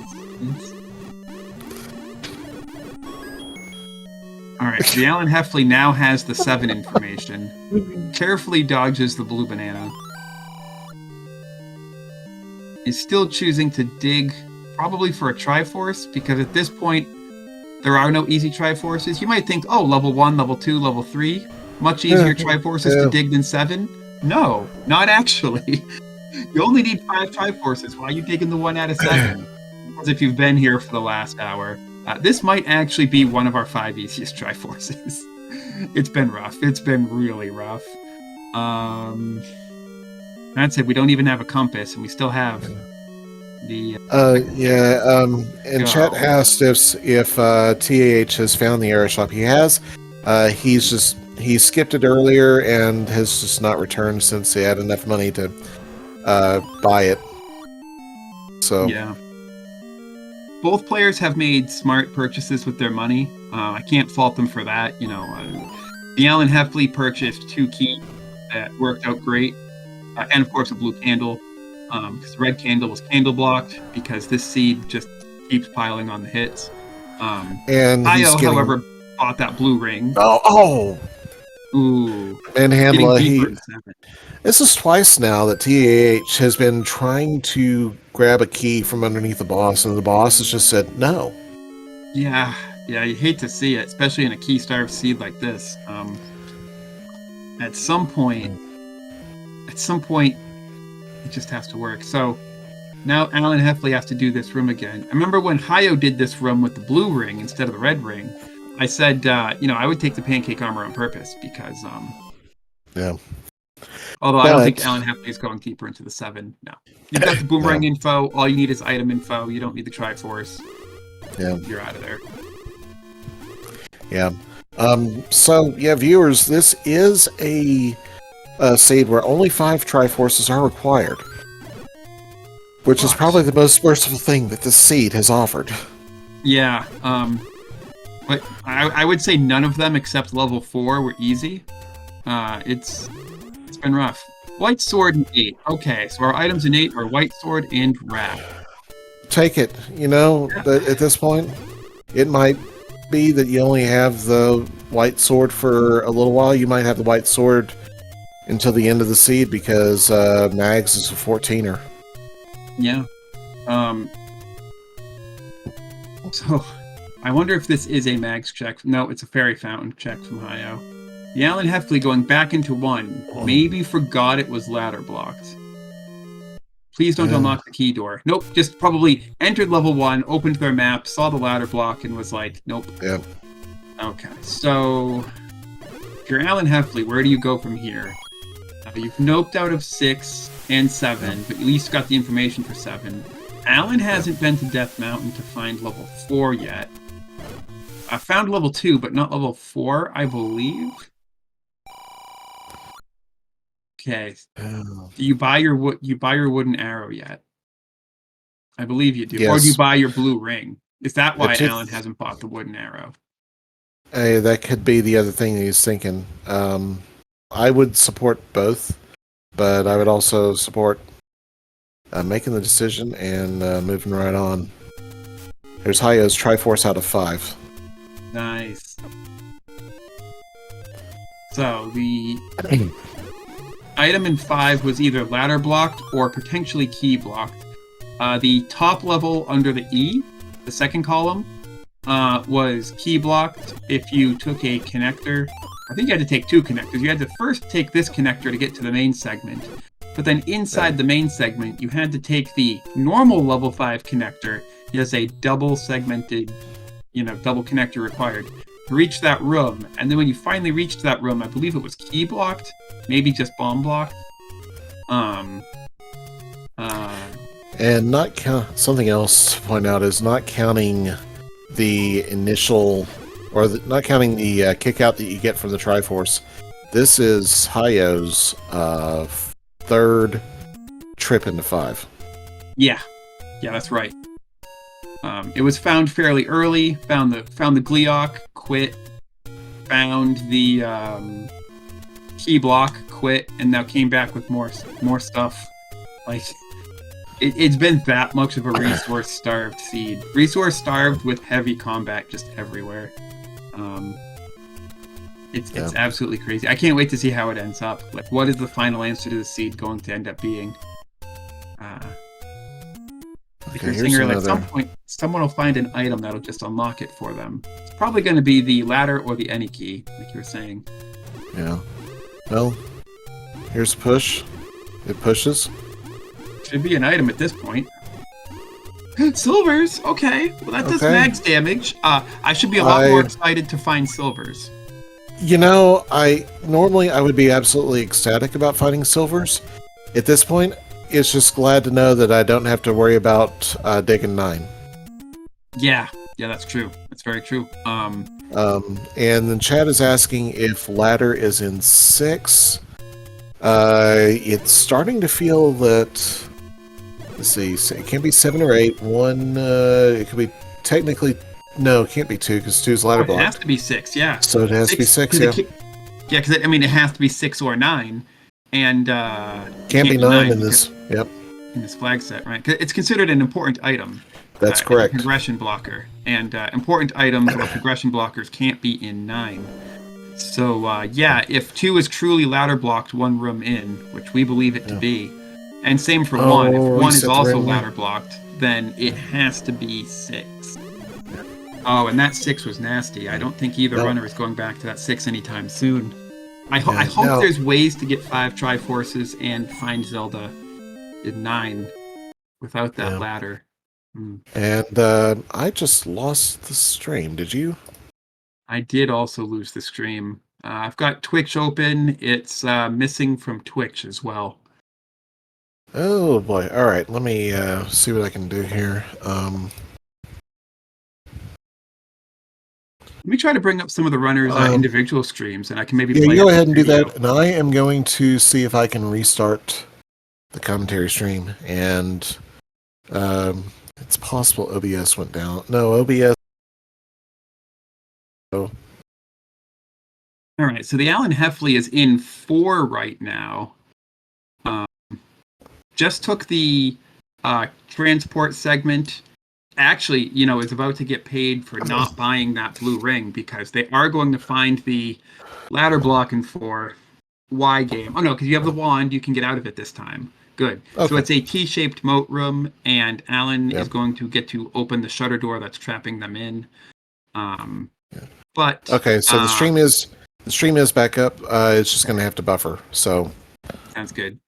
Alright, so the Alan Heffley now has the 7 information. Carefully dodges the blue banana. Is still choosing to dig, probably for a Triforce, because at this point, there are no easy Triforces. You might think, oh, level 1, level 2, level 3, much easier Triforces to dig than 7. No, not actually. You only need 5 Triforces. Why are you digging the 1 out of 7? Because if you've been here for the last hour, this might actually be one of our 5 easiest Triforces. It's been rough. It's been really rough. That's it. We don't even have a compass, and we still have the... and chat asked if TAH has found the arrow shop. He has. He skipped it earlier and has just not returned since he had enough money to buy it. So yeah. Both players have made smart purchases with their money. I can't fault them for that. You know, the Alan Heffley purchased 2 keys that worked out great. And of course a blue candle, because the red candle was candle blocked, because this seed just keeps piling on the hits. And Hyo, however, bought that blue ring. Ooh. Manhandler, this is twice now that TAH has been trying to grab a key from underneath the boss, and the boss has just said no. Yeah, you hate to see it, especially in a key-starved seed like this. At some point, It just has to work. So now Alan Heffley has to do this room again. I remember when Hyo did this room with the blue ring instead of the red ring. I said, I would take the pancake armor on purpose because, yeah. Although I don't think Alan Heffley is going deeper into the 7. No, you've got the boomerang info. All you need is item info. You don't need the Triforce. Yeah, you're out of there. Yeah. So yeah, viewers, this is a seed where only 5 Triforces are required, which is probably the most merciful thing that this seed has offered. Yeah. But I would say none of them except level 4 were easy. It's been rough. White sword and 8. Okay, so our items in 8 are white sword and wrap. Take it. But at this point, it might be that you only have the white sword for a little while. You might have the white sword until the end of the seed because Mags is a 14er. Yeah. So I wonder if this is a Mags check. No, it's a fairy fountain check from Hyo. The Alan Heffley going back into 1 maybe forgot it was ladder blocked. Please don't unlock the key door. Nope, just probably entered level 1, opened their map, saw the ladder block, and was like, nope. Yep. Okay, so if you're Alan Heffley, where do you go from here? You've noped out of 6 and 7, but at least got the information for 7. Alan hasn't been to Death Mountain to find level 4 yet. I found level 2, but not level 4, I believe. Okay. Do you buy your wooden arrow yet? I believe you do. Yes. Or do you buy your blue ring? Is that why Alan hasn't bought the wooden arrow? That could be the other thing he's thinking. I would support both, but I would also support making the decision and moving right on. There's Hyo's Triforce out of 5. Nice. So the item in 5 was either ladder blocked or potentially key blocked. The top level under the E, the second column, was key blocked if you took a connector. I think you had to take 2 connectors. You had to first take this connector to get to the main segment. But then inside the main segment, you had to take the normal level 5 connector. It has a double segmented, double connector required to reach that room. And then when you finally reached that room, I believe it was key blocked, maybe just bomb blocked. And something else to point out is not counting the initial, or not counting the kick out that you get from the Triforce. This is Hyo's 3rd trip into 5. Yeah, that's right. It was found fairly early. Found the Gleeok, quit. Found the key block, quit, and now came back with more stuff. Like it's been that much of a resource starved seed. Resource starved with heavy combat just everywhere. It's absolutely crazy. I can't wait to see how it ends up. Like, what is the final answer to the seed going to end up being? At some point, someone will find an item that'll just unlock it for them. It's probably going to be the ladder or the any key, like you were saying. Yeah. Well, here's a push. It pushes. Should be an item at this point. Silvers. Okay. Well, that does max damage. I should be a lot more excited to find silvers. I would be absolutely ecstatic about finding silvers. At this point, it's just glad to know that I don't have to worry about digging 9. Yeah, that's true. That's very true. And then Chad is asking if ladder is in 6. It's starting to feel that. Let's see. It can't be 7 or 8. One. It could be technically. No, it can't be 2 because 2 is ladder block. It has to be 6. Yeah. So it has to be 6. Yeah. Because it has to be 6 or 9, and can't be 9 in this. Yep. In this flag set, right? 'Cause it's considered an important item. That's correct. A progression blocker, and important items or progression blockers can't be in 9. So if 2 is truly ladder blocked 1 room in, which we believe it to be, and same for 1. If 1 is also ladder blocked, then it has to be 6. Oh, and that 6 was nasty. I don't think either runner is going back to that 6 anytime soon. I hope there's ways to get 5 Triforces and find Zelda. did 9 without that Yeah. ladder. And I just lost the stream. Did you? I did also lose the stream. I've got Twitch open. It's missing from Twitch as well. Oh boy. All right. Let me see what I can do here. Let me try to bring up some of the runners' individual streams, and I can maybe Yeah, play go up ahead the and do video. that. And I am going to see if I can restart the commentary stream. And it's possible OBS went down. No, OBS. Oh. All right, so the Alan Heffley is in 4 right now. Just took the transport segment. Actually, is about to get paid for not buying that blue ring because they are going to find the ladder blocking for Y game. Oh no, because you have the wand, you can get out of it this time. Good. Okay. So it's a T-shaped moat room, and Alan Yep. is going to get to open the shutter door that's trapping them in. But okay, so the stream is back up. It's just going to have to buffer. So sounds good.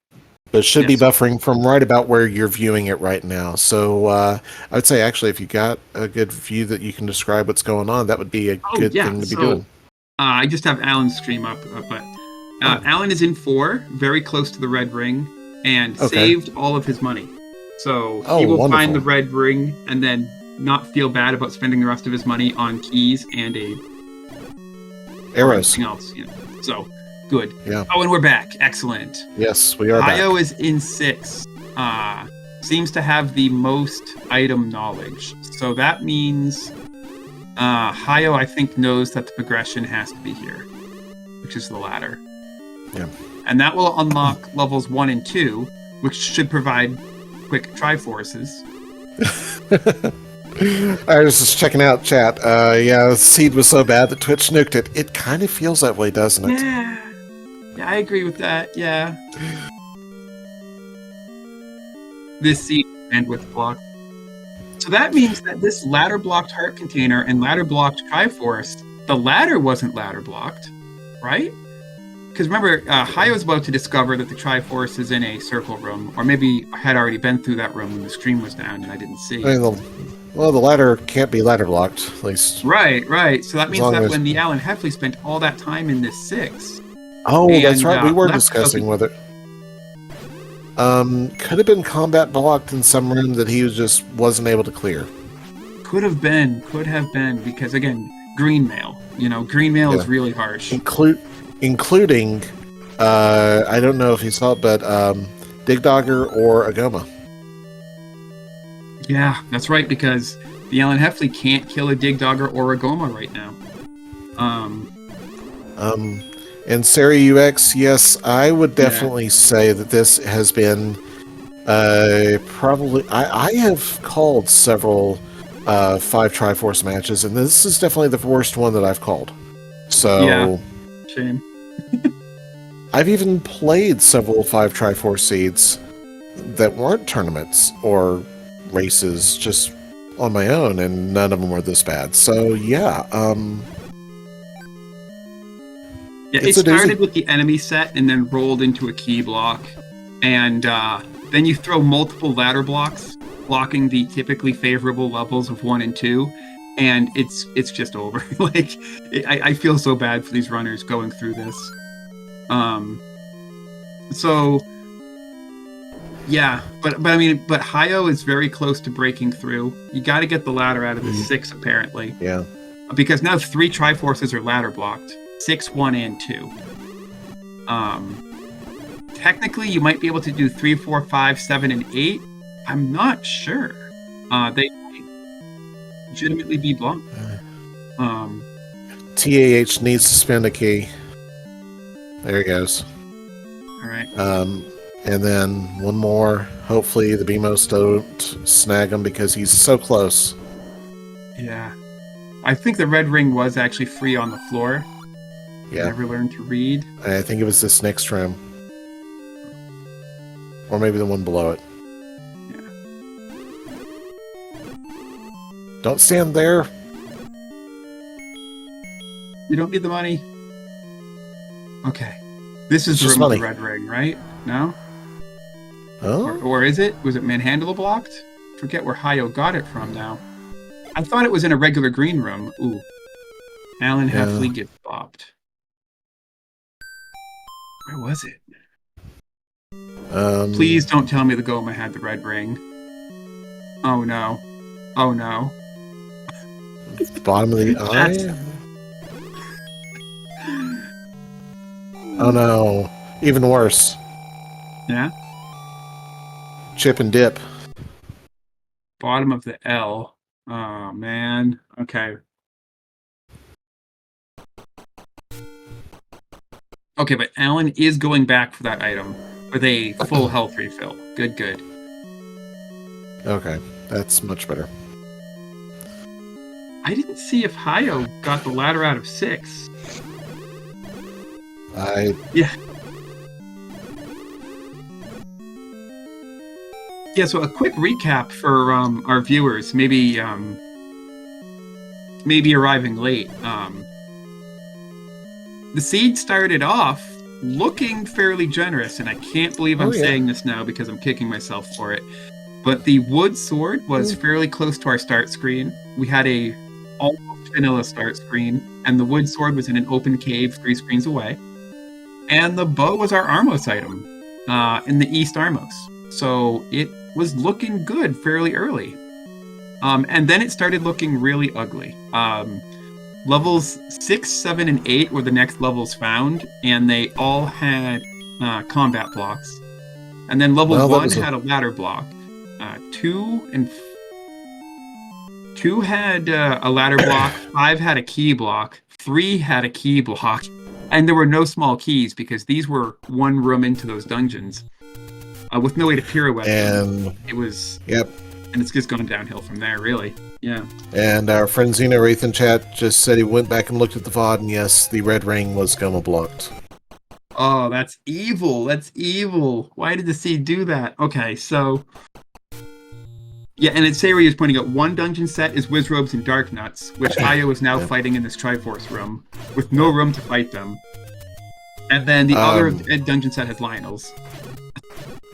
But it should be buffering from right about where you're viewing it right now. So I would say, actually, if you got a good view that you can describe what's going on, that would be a good thing to be doing. I just have Alan's stream up, but Alan is in 4, very close to the red ring, and saved all of his money. So he will find the red ring and then not feel bad about spending the rest of his money on keys and arrows. Else, So good. Yeah. Oh, and we're back. Excellent. Yes, we are back. Hyo is in 6. Seems to have the most item knowledge. So that means Hyo, I think, knows that the progression has to be here, which is the ladder. Yeah. And that will unlock levels 1 and 2, which should provide quick Triforces. I was just checking out chat. Yeah, Seed was so bad that Twitch nuked it. It kind of feels that way, doesn't it? Yeah, I agree with that. Yeah. This Seed bandwidth block. So that means that this ladder blocked heart container and ladder blocked Triforce, the ladder wasn't ladder blocked, right? Because remember, Hyo was about to discover that the Triforce is in a circle room, or maybe I had already been through that room when the stream was down and I didn't see. I mean, the ladder can't be ladder blocked, at least. Right. So that means that when the Alan Heffley spent all that time in this 6. Oh, that's right. We were discussing whether could have been combat blocked in some room that he just wasn't able to clear. Could have been, because again, green mail. Green mail is really harsh. Including, I don't know if you saw it, but Dig Dogger or Agoma. Yeah, that's right, because the Alan Heffley can't kill a Dig Dogger or a Goma right now. And Sari UX, yes, I would definitely say that this has been probably... I have called several 5 Triforce matches, and this is definitely the worst one that I've called. So... Yeah, shame. I've even played several 5 Triforce seeds that weren't tournaments or races, just on my own, and none of them were this bad. So yeah, it started with the enemy set and then rolled into a key block, and then you throw multiple ladder blocks blocking the typically favorable levels of 1 and 2, and it's just over. I feel so bad for these runners going through this. So yeah, but Hyo is very close to breaking through. You got to get the ladder out of the 6 apparently. Yeah. Because now 3 Triforces are ladder blocked. 6, 1, and 2. Technically, you might be able to do 3, 4, 5, 7, and 8. I'm not sure. They might legitimately be blocked. TAH needs to spend a key. There he goes. All right. And then one more. Hopefully the BMOs don't snag him because he's so close. Yeah. I think the red ring was actually free on the floor. Yeah. Never learned to read. I think it was this next room. Or maybe the one below it. Yeah. Don't stand there. You don't need the money. Okay. This is the room with the red ring, right? No? Oh? Or is it? Was it manhandle blocked? Forget where Hyo got it from now. I thought it was in a regular green room. Ooh. Alan Heffley gets bopped. Where was it? Please don't tell me the Goma had the red ring. Oh no. Oh no. Bottom of the eye? Oh no. Even worse. Yeah? Chip and dip. Bottom of the L. Oh man. Okay. Okay, but Alan is going back for that item with a full health refill. Good, good. Okay, that's much better. I didn't see if Hyo got the ladder out of 6. Yeah. Yeah, so a quick recap for our viewers, maybe arriving late. The seed started off looking fairly generous, and I can't believe I'm saying this now because I'm kicking myself for it. But the wood sword was fairly close to our start screen. We had a almost vanilla start screen, and the wood sword was in an open cave 3 screens away. And the bow was our Armos item in the East Armos. So it was looking good fairly early. And then it started looking really ugly. Levels 6, 7, and 8 were the next levels found, and they all had combat blocks. And then level 1 had a ladder block. 2 had a ladder block. 5 had a key block. 3 had a key block. And there were no small keys because these were one room into those dungeons with no way to pirouette. And it was... Yep. And it's just gone downhill from there, really. Yeah. And our friend Xeno Wraith in chat just said he went back and looked at the VOD, and yes, the red ring was Goma blocked. Oh, that's evil. That's evil. Why did the seed do that? Okay, so... Yeah, and Sayori is pointing out one dungeon set is Wizrobes and Dark Nuts, which Hyo is now fighting in this Triforce room, with no room to fight them. And then the other dungeon set has Lionels.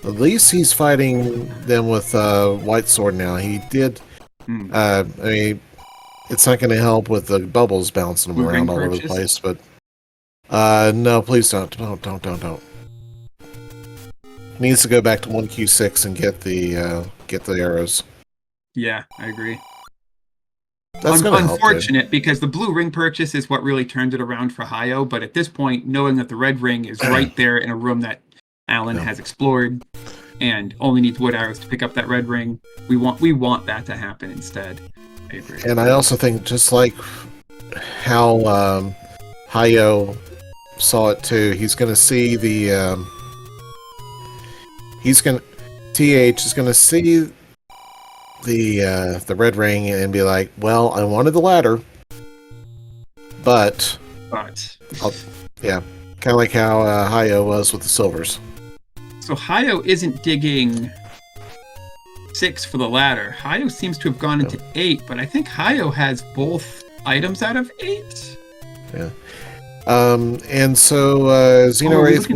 At least he's fighting them with White Sword now. He did... I mean, it's not going to help with the bubbles bouncing them around all over the place, but... no, please don't. Don't. He needs to go back to 1Q6 and get the arrows. Yeah, I agree. That's unfortunate because the blue ring purchase is what really turned it around for Hyo, but at this point, knowing that the red ring is right there in a room that Alan has explored and only needs wood arrows to pick up that red ring, we want that to happen instead. I agree. And I also think just like how Hyo saw it too, he's going to see the TAH is going to see the red ring and be like, well, I wanted the ladder, but yeah, kind of like how Hyo was with the silvers. So Hyo isn't digging 6 for the ladder. Hyo seems to have gone into 8, but I think Hyo has both items out of 8. Yeah. And so Xeno Wraith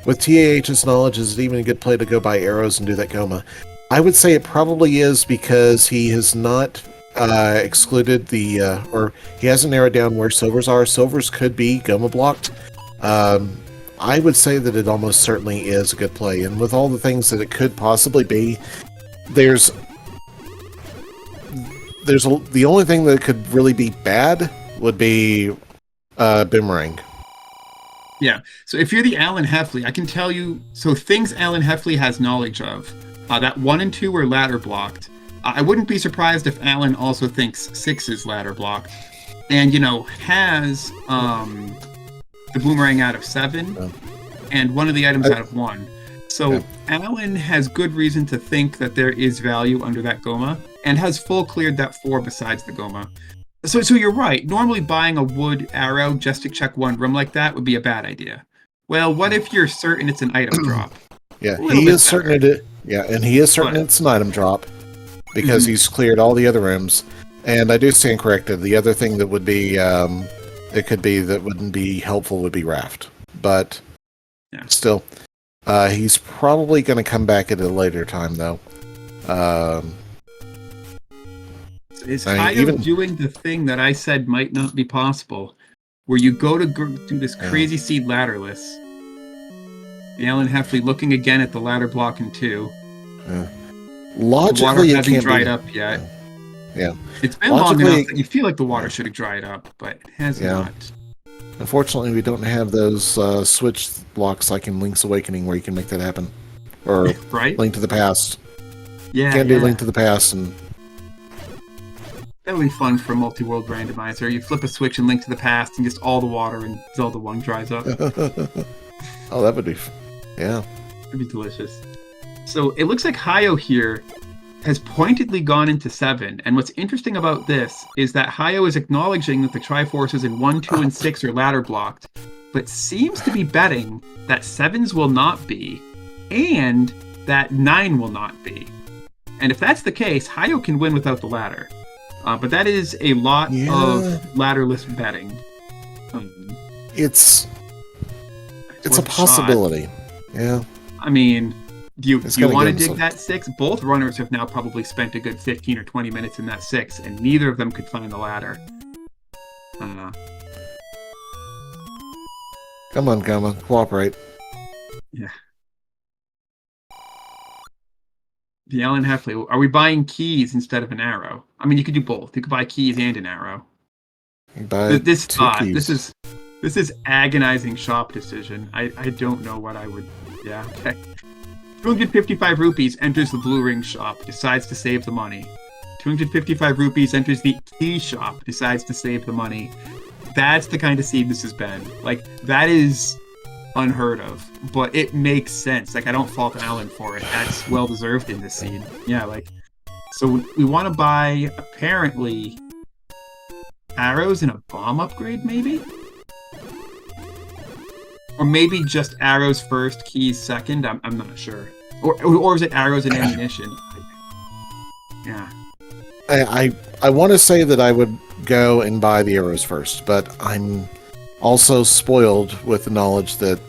with TAH's knowledge, is it even a good play to go buy arrows and do that Goma? I would say it probably is because he has not excluded or he hasn't narrowed down where silvers are. Silvers could be Goma blocked. I would say that it almost certainly is a good play, and with all the things that it could possibly be, there's the only thing that could really be bad would be Boomerang. Yeah, so if you're the Alan Heffley, I can tell you, so things Alan Heffley has knowledge of, that 1 and 2 were ladder blocked. I wouldn't be surprised if Alan also thinks 6 is ladder blocked, and, has the Boomerang out of 7, and one of the items out of 1. So Alan has good reason to think that there is value under that Goma, and has full cleared that 4 besides the Goma. So you're right. Normally buying a wood arrow just to check one room like that would be a bad idea. Well, what if you're certain it's an item drop? Yeah, he is certain it. Yeah, and he is certain it's an item drop because he's cleared all the other rooms. And I do stand corrected. The other thing that would be, it could be that wouldn't be helpful would be Raft, but still. He's probably going to come back at a later time, though. Is Hyo doing the thing that I said might not be possible, where you go to do this crazy seed ladderless? The Alan Heffley looking again at the ladder block in 2. Logically, the water hasn't dried up yet. Yeah. It's been long enough that you feel like the water should have dried up, but it has not. Unfortunately, we don't have those switch blocks like in Link's Awakening where you can make that happen. Or Link to the Past. Yeah. Can't do Link to the Past. And that would be fun for a multi-world randomizer. You flip a switch and Link to the Past and just all the water in Zelda 1 dries up. Oh, that would be... Yeah. It'd be delicious. So it looks like Hyo here has pointedly gone into 7. And what's interesting about this is that Hyo is acknowledging that the Triforces in 1, 2, and 6 are ladder blocked, but seems to be betting that 7s will not be, and that 9 will not be. And if that's the case, Hyo can win without the ladder. But that is a lot of ladderless betting. It's a possibility. Shot. Yeah. I mean, do you want to dig that 6? Both runners have now probably spent a good 15 or 20 minutes in that 6, and neither of them could find the ladder. Come on, cooperate. Yeah. The Alan Heffley. Are we buying keys instead of an arrow? I mean, you could do both. You could buy keys and an arrow. This is agonizing shop decision. I don't know what I would. Yeah. Okay. 255 rupees enters the blue ring shop. Decides to save the money. 255 rupees enters the key shop. Decides to save the money. That's the kind of seed this has been. Like, that is unheard of, but it makes sense. Like, I don't fault Alan for it. That's well deserved in this seed. Yeah, like, so we want to buy apparently arrows and a bomb upgrade, maybe, or maybe just arrows first, keys second. I'm not sure, or is it arrows and ammunition? Yeah, I want to say that I would go and buy the arrows first, but I'm also spoiled with the knowledge that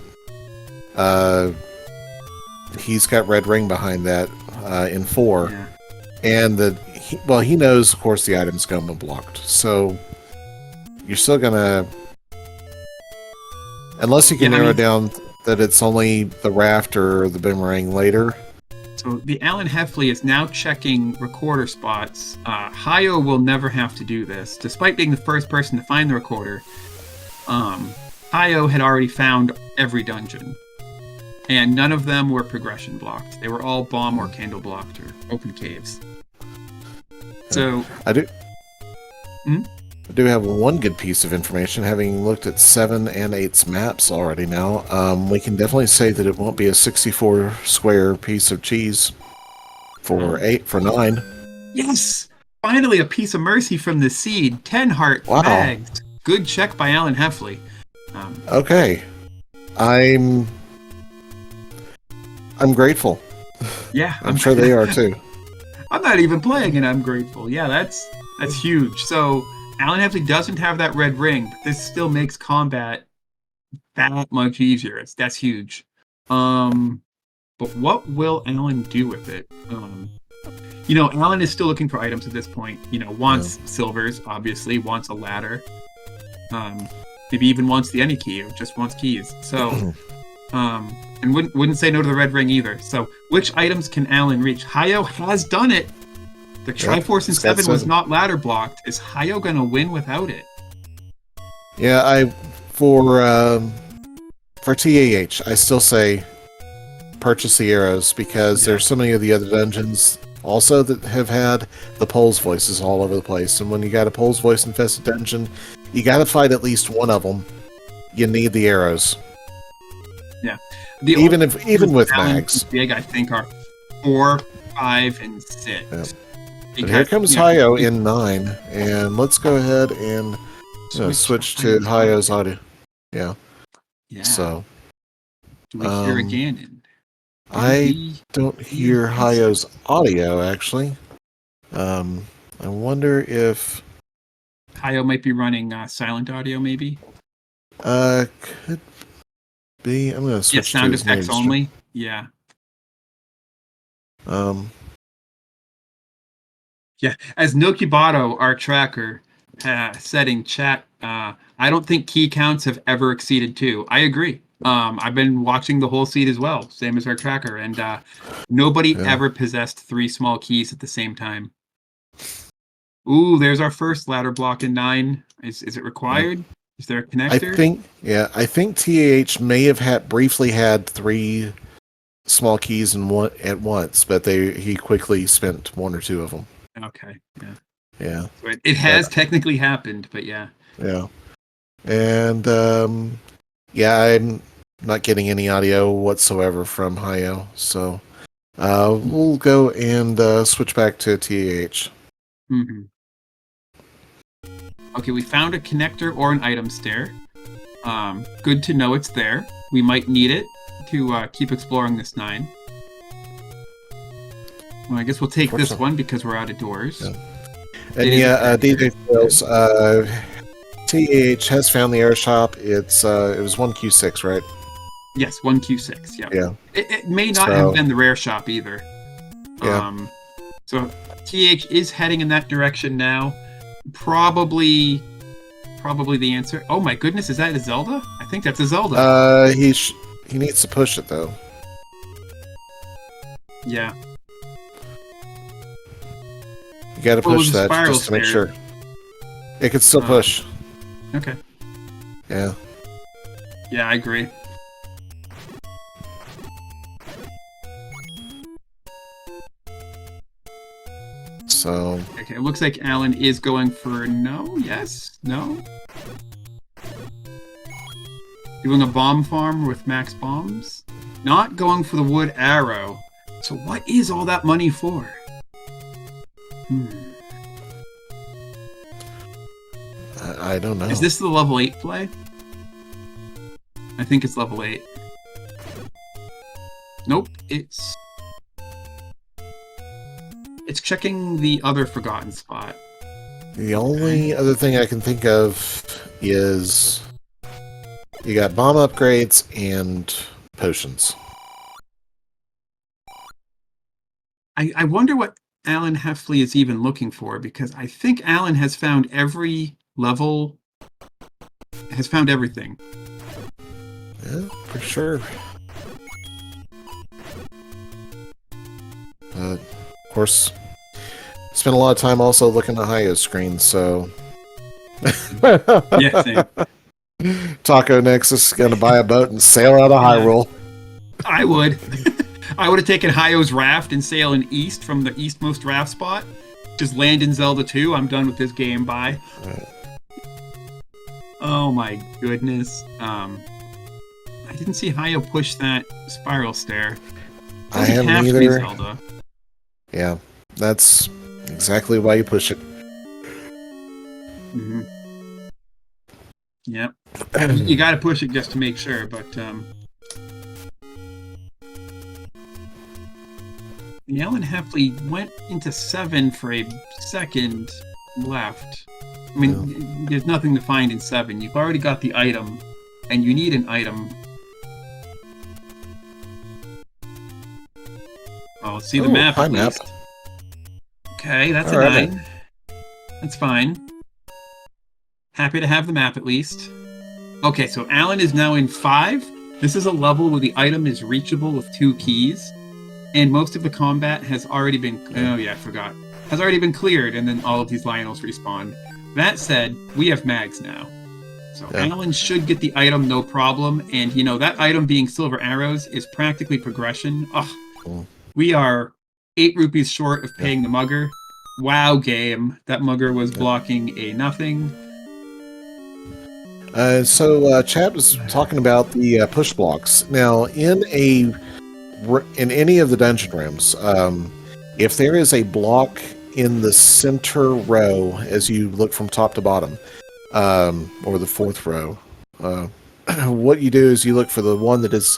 he's got red ring behind that in 4, and that he knows, of course, the item's going to be blocked. So you're still gonna, unless you can narrow down that it's only the raft or the boomerang later. So the Alan Heffley is now checking recorder spots. Hyo will never have to do this, despite being the first person to find the recorder. Hyo had already found every dungeon, and none of them were progression blocked. They were all bomb or candle blocked or open caves. So I do have one good piece of information. Having looked at 7 and 8's maps already now, we can definitely say that it won't be a 64 square piece of cheese for 9. Yes! Finally a piece of mercy from the seed. 10 heart bags. Good check by Alan Heffley. Okay. I'm grateful. Yeah. I'm sure they are too. I'm not even playing and I'm grateful. Yeah, that's huge. So Alan Heffley doesn't have that red ring, but this still makes combat that much easier. That's huge. But what will Alan do with it? Alan is still looking for items at this point. Wants silvers, obviously, wants a ladder. Maybe even wants the any key, or just wants keys. So, and wouldn't say no to the red ring either. So, which items can Alan reach? Hyo has done it. The Triforce in 7 was not ladder blocked. Is Hyo gonna win without it? Yeah, for TAH, I still say purchase the arrows, because there's so many of the other dungeons also that have had the Pole's voices all over the place, and when you got a Pole's voice infested dungeon, you got to fight at least one of them. You need the arrows. Yeah, even with mags. Big, I think, are 4, 5, and 6. Yeah. But here comes Hyo in 9, and let's go ahead and switch to Hyo's audio. Yeah. So, do we hear a Ganon? I don't hear Hyo's audio, actually. I wonder if Hyo might be running silent audio, maybe? Could be. I'm going to switch sound effects only. Yeah. Yeah. As Nokibato, our tracker, setting chat, I don't think key counts have ever exceeded 2. I agree. I've been watching the whole seed as well, same as our tracker, and nobody ever possessed 3 small keys at the same time. Ooh, there's our first ladder block in 9. Is it required? Is there a connector? I think TAH may have briefly had 3 small keys at once, but he quickly spent 1 or 2 of them. Okay. Yeah. Yeah. So it has technically happened, but yeah. Yeah. And I'm not getting any audio whatsoever from Hyo, so we'll go and switch back to TAH. Mm-hmm. Okay, we found a connector or an item stair. Good to know it's there. We might need it to keep exploring this 9. Well, I guess we'll take this one because we're out of doors. Yeah. And DJ Fails, TAH has found the air shop. It was 1Q6, right? Yes, 1Q6. Yeah. Yeah. It may not have been the rare shop either. Yeah. So TAH is heading in that direction now. Probably the answer. Oh my goodness, is that a Zelda? I think that's a Zelda. He needs to push it though. Yeah. You got to push that just to make sure. It could still push. Okay. Yeah. Yeah, I agree. So. Okay, it looks like Alan is going for no, yes, no. Doing a bomb farm with max bombs. Not going for the wood arrow. So what is all that money for? I don't know. Is this the level 8 play? I think it's level 8. Nope, it's checking the other forgotten spot. The only other thing I can think of is you got bomb upgrades and potions. I wonder what Alan Heffley is even looking for, because I think Alan has found every level, has found everything. Yeah, for sure. Of course, spent a lot of time also looking at Hyo's screen, so... Yeah, same. Taco Nexus is going to buy a boat and sail out of Hyrule. I would. I would have taken Hyo's raft and sail in east from the eastmost raft spot. Just land in Zelda 2. I'm done with this game. Bye. Right. Oh my goodness. I didn't see Hyo push that spiral stair. I haven't have either. To be Zelda. Yeah, that's exactly why you push it. Mm-hmm. Yep. You got to push it just to make sure, but Alan Heffley went into 7 for a second left. I mean, there's nothing to find in 7. You've already got the item, and you need an item. Oh, let's see the map at least. Okay, that's a 9. That's fine. Happy to have the map at least. Okay, so Alan is now in 5. This is a level where the item is reachable with 2 keys. And most of the combat has already been... Oh yeah, I forgot. Has already been cleared, and then all of these Lionels respawn. That said, we have mags now. So Alan should get the item no problem. And, you know, that item being silver arrows is practically progression. Ugh. Cool. We are 8 rupees short of paying the mugger. Wow, game. That mugger was blocking a nothing. So Chad was talking about the push blocks. Now, in any of the dungeon rooms, if there is a block in the center row as you look from top to bottom, or the 4th row, what you do is you look for the one that is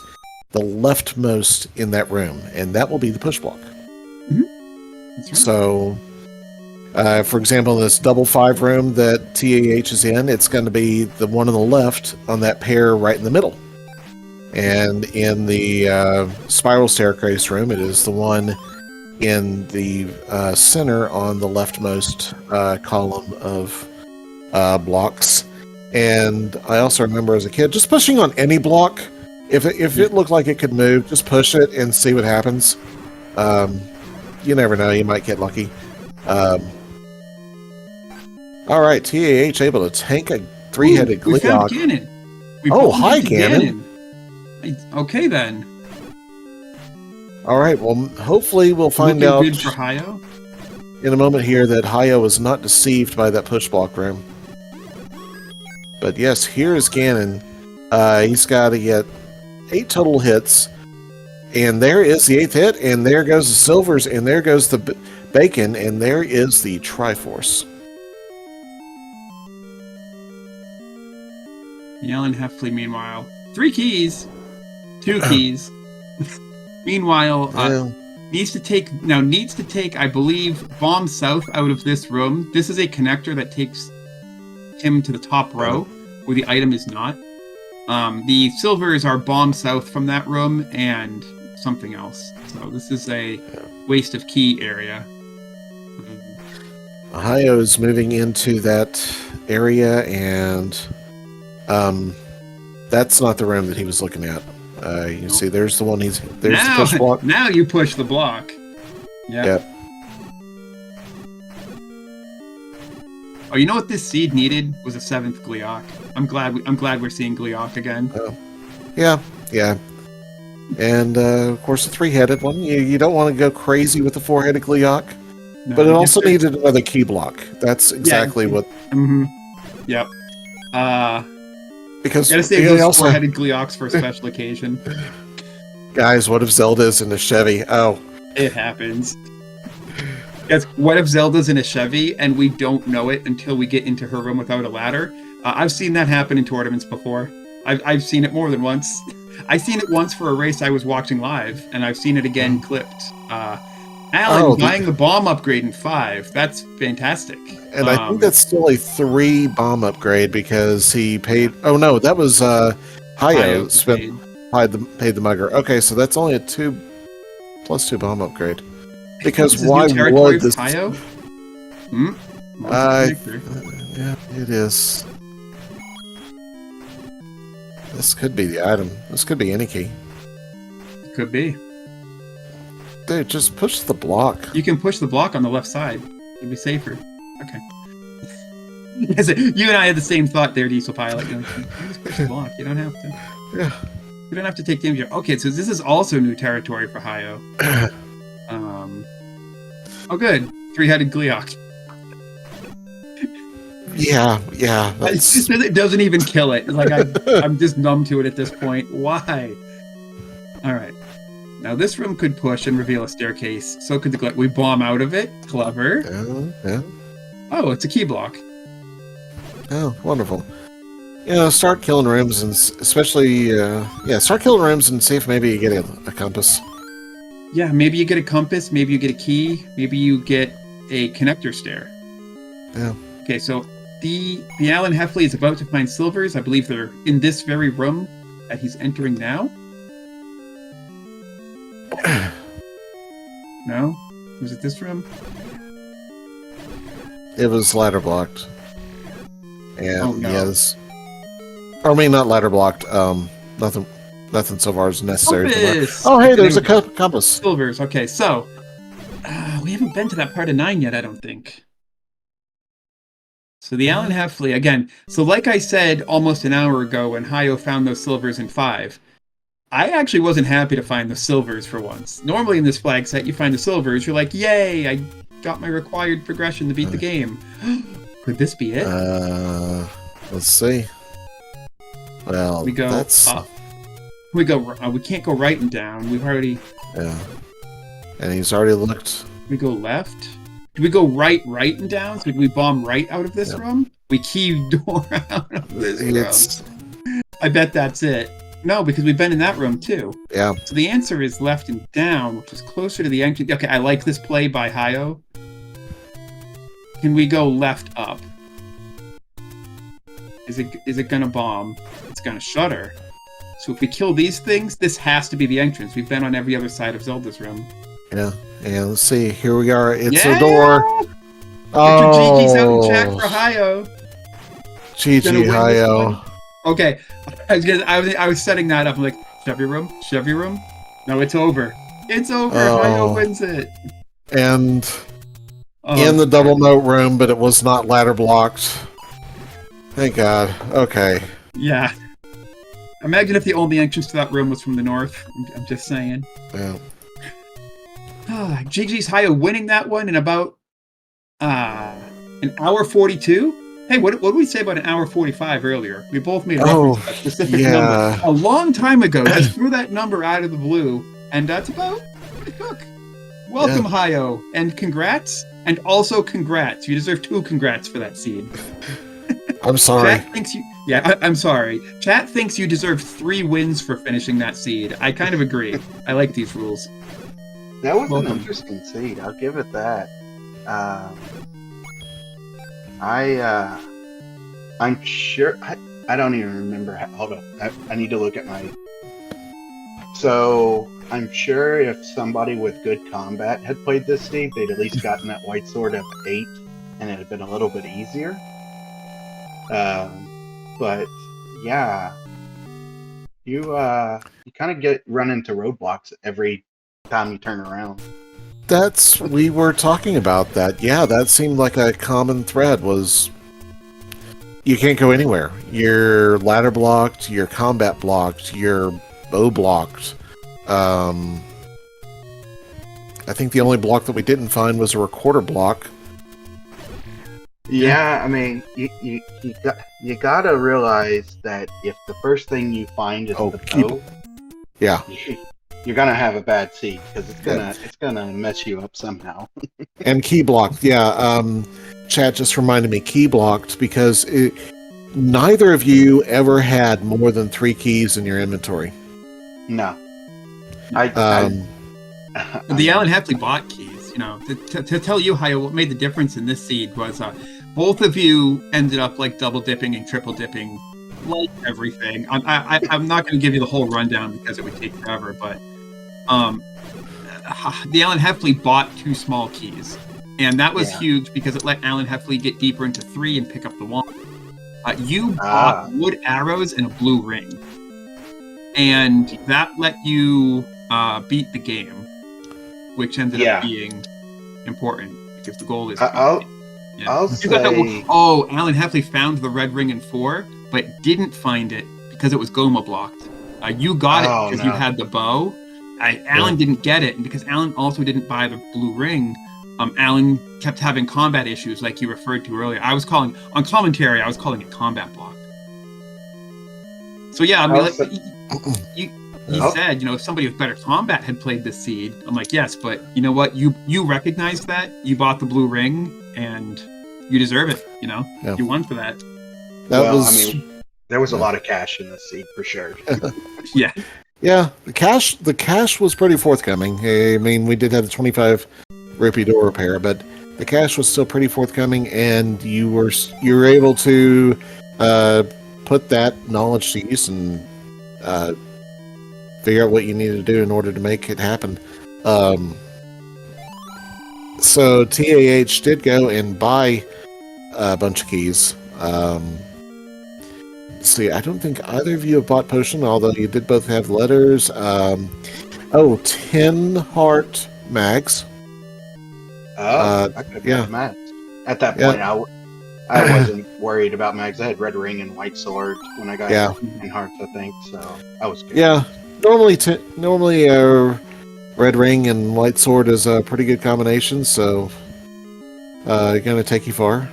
the leftmost in that room, and that will be the push block. Mm-hmm. That's right. So, for example, in this double 5 room that TAH is in, it's going to be the one on the left on that pair right in the middle. And in the spiral staircase room, it is the one in the center on the leftmost column of blocks. And I also remember as a kid just pushing on any block. If it looked like it could move, just push it and see what happens. You never know, you might get lucky. All right, TAH able to tank a three-headed Gleeok. We found Ganon. Hi, Ganon. Okay, then. All right, well, hopefully we'll find out good for Hyo? In a moment here that Hyo was not deceived by that push block room. But yes, here is Ganon. He's got to get 8 total hits. And there is the 8th hit, and there goes the silvers, and there goes the bacon, and there is the Triforce. Alan Heffley, meanwhile, 3 keys, 2 keys. Meanwhile, needs to take, I believe, Bomb South out of this room. This is a connector that takes him to the top row, where the item is not. The silvers are Bomb South from that room, and something else. So this is a waste of key area. Hyo's moving into that area, and that's not the room that he was looking at. You can see there's the one there's the push block. Now you push the block. Yep. Oh, you know what this seed needed was a 7th Gleeok. I'm glad we're seeing Gleeok again. Yeah. And of course, a 3-headed one. You don't want to go crazy with the 4-headed Gleeok, but it also needed another key block. That's exactly what. Mm-hmm. Yep. Because gotta save those 4-headed Gleeoks for a special occasion. Guys, what if Zelda's in a Chevy? Oh, it happens. Yes, what if Zelda's in a Chevy and we don't know it until we get into her room without a ladder? I've seen that happen in tournaments before. I've seen it more than once. I've seen it once for a race I was watching live, and I've seen it again clipped. Alan buying the bomb upgrade in 5. That's fantastic. And I think that's still a 3 bomb upgrade because he paid. Oh no, that was Hyo paid the mugger. Okay, so that's only a 2 plus 2 bomb upgrade. Because why would this? Hyo? Yeah, it is. This could be the item. This could be any key. Could be. Dude, just push the block. You can push the block on the left side. It'd be safer. Okay. You and I had the same thought there, Diesel Pilot. You just push the block. You don't have to. Yeah. You don't have to take damage. Okay, so this is also new territory for Hyo. Oh, good. 3-headed Gleeok. Yeah. It doesn't even kill it. Like I'm just numb to it at this point. Why? All right. Now this room could push and reveal a staircase. So could the Gleeok. We bomb out of it. Clever. Yeah. Oh, it's a key block. Oh, wonderful. Start killing rooms and especially start killing rooms and see if maybe you get a compass. Yeah, maybe you get a compass. Maybe you get a key. Maybe you get a connector stair. Yeah. Okay, so the Alan Heffley is about to find silvers. I believe they're in this very room that he's entering now. No? Was it this room? It was ladder blocked. And no. yes. I mean, not ladder blocked. Nothing so far is necessary. Oh, hey, there's a compass. Silvers. Okay, so we haven't been to that part of 9 yet, I don't think. So the Alan Heffley, again, so like I said almost an hour ago when Hyo found those silvers in 5, I actually wasn't happy to find the silvers for once. Normally in this flag set, you find the silvers, you're like, yay, I got my required progression to beat the game. Could this be it? Let's see. Well, we go up. We can't go right and down. We've already... Yeah. And he's already looked... We go left? Do we go right and down? So we bomb right out of this room? We key door out of this room? I bet that's it. No, because we've been in that room too. Yeah. So the answer is left and down, which is closer to the entry. Okay, I like this play by Hyo. Can we go left up? Is it gonna bomb? It's gonna shutter. So if we kill these things, this has to be the entrance. We've been on every other side of Zelda's room. Yeah. And let's see. Here we are. It's Yeah! a door. Get your GGs out in chat for Hyo. GG Hyo. Okay, I was setting that up. I'm like, shove your room. No, it's over. It's over. Hyo wins it. And in the double note room, but it was not ladder blocked. Thank God. Okay. Yeah. Imagine if the only entrance to that room was from the north. I'm just saying. Yeah. GG's Hyo winning that one in about an hour 42. Hey, what did we say about an hour 45 earlier? We both made a reference to that specific number a long time ago. Just threw that number out of the blue, and that's about the cook. Welcome, Hyo, and congrats, and also congrats. You deserve 2 congrats for that seed. I'm sorry. Chat thinks I'm sorry. Chat thinks you deserve 3 wins for finishing that seed. I kind of agree. I like these rules. That was an interesting seed. I'll give it that. I'm sure. I don't even remember. Hold on. I need to look at my. So I'm sure if somebody with good combat had played this seed, they'd at least gotten that white sword up 8, and it had been a little bit easier. But yeah, you kind of run into roadblocks every time you turn around. We were talking about that. Yeah, that seemed like a common thread was you can't go anywhere. You're ladder blocked, you're combat blocked, you're bow blocked. I think the only block that we didn't find was a recorder block. Yeah, I mean, you gotta realize that if the first thing you find is the bow, yeah, you're gonna have a bad seed because it's gonna mess you up somehow. And key blocked, yeah. Chat just reminded me, key blocked because neither of you ever had more than 3 keys in your inventory. No, the Alan Heffley bought keys. You know, to tell you how what made the difference in this seed was both of you ended up like double dipping and triple dipping, like everything. I'm not going to give you the whole rundown because it would take forever, but the Alan Heffley bought 2 small keys, and that was huge because it let Alan Heffley get deeper into 3 and pick up the wand. You bought wood arrows and a blue ring, and that let you beat the game, which ended up being important because the goal is. I'll say. Alan Heffley found the red ring in 4, but didn't find it because it was Goma blocked. You got it because you had the bow. Alan didn't get it, and because Alan also didn't buy the blue ring, Alan kept having combat issues, like you referred to earlier. I was calling it combat block. So yeah, I mean, you said, if somebody with better combat had played this seed, I'm like, yes, but you know what? You recognized that, you bought the blue ring, and you deserve it. You won for that. There was a lot of cash in this seed for sure. Yeah. Yeah, the cash was pretty forthcoming. I mean, we did have the 25 rupee door repair, but the cash was still pretty forthcoming, and you were able to put that knowledge to use and figure out what you needed to do in order to make it happen. So TAH did go and buy a bunch of keys. See, I don't think either of you have bought potion, although you did both have letters. 10 heart mags. I could have mags. At that point, I wasn't worried about mags. I had red ring and white sword when I got 10 hearts, I think, so I was good. Yeah, normally red ring and white sword is a pretty good combination, so going to take you far,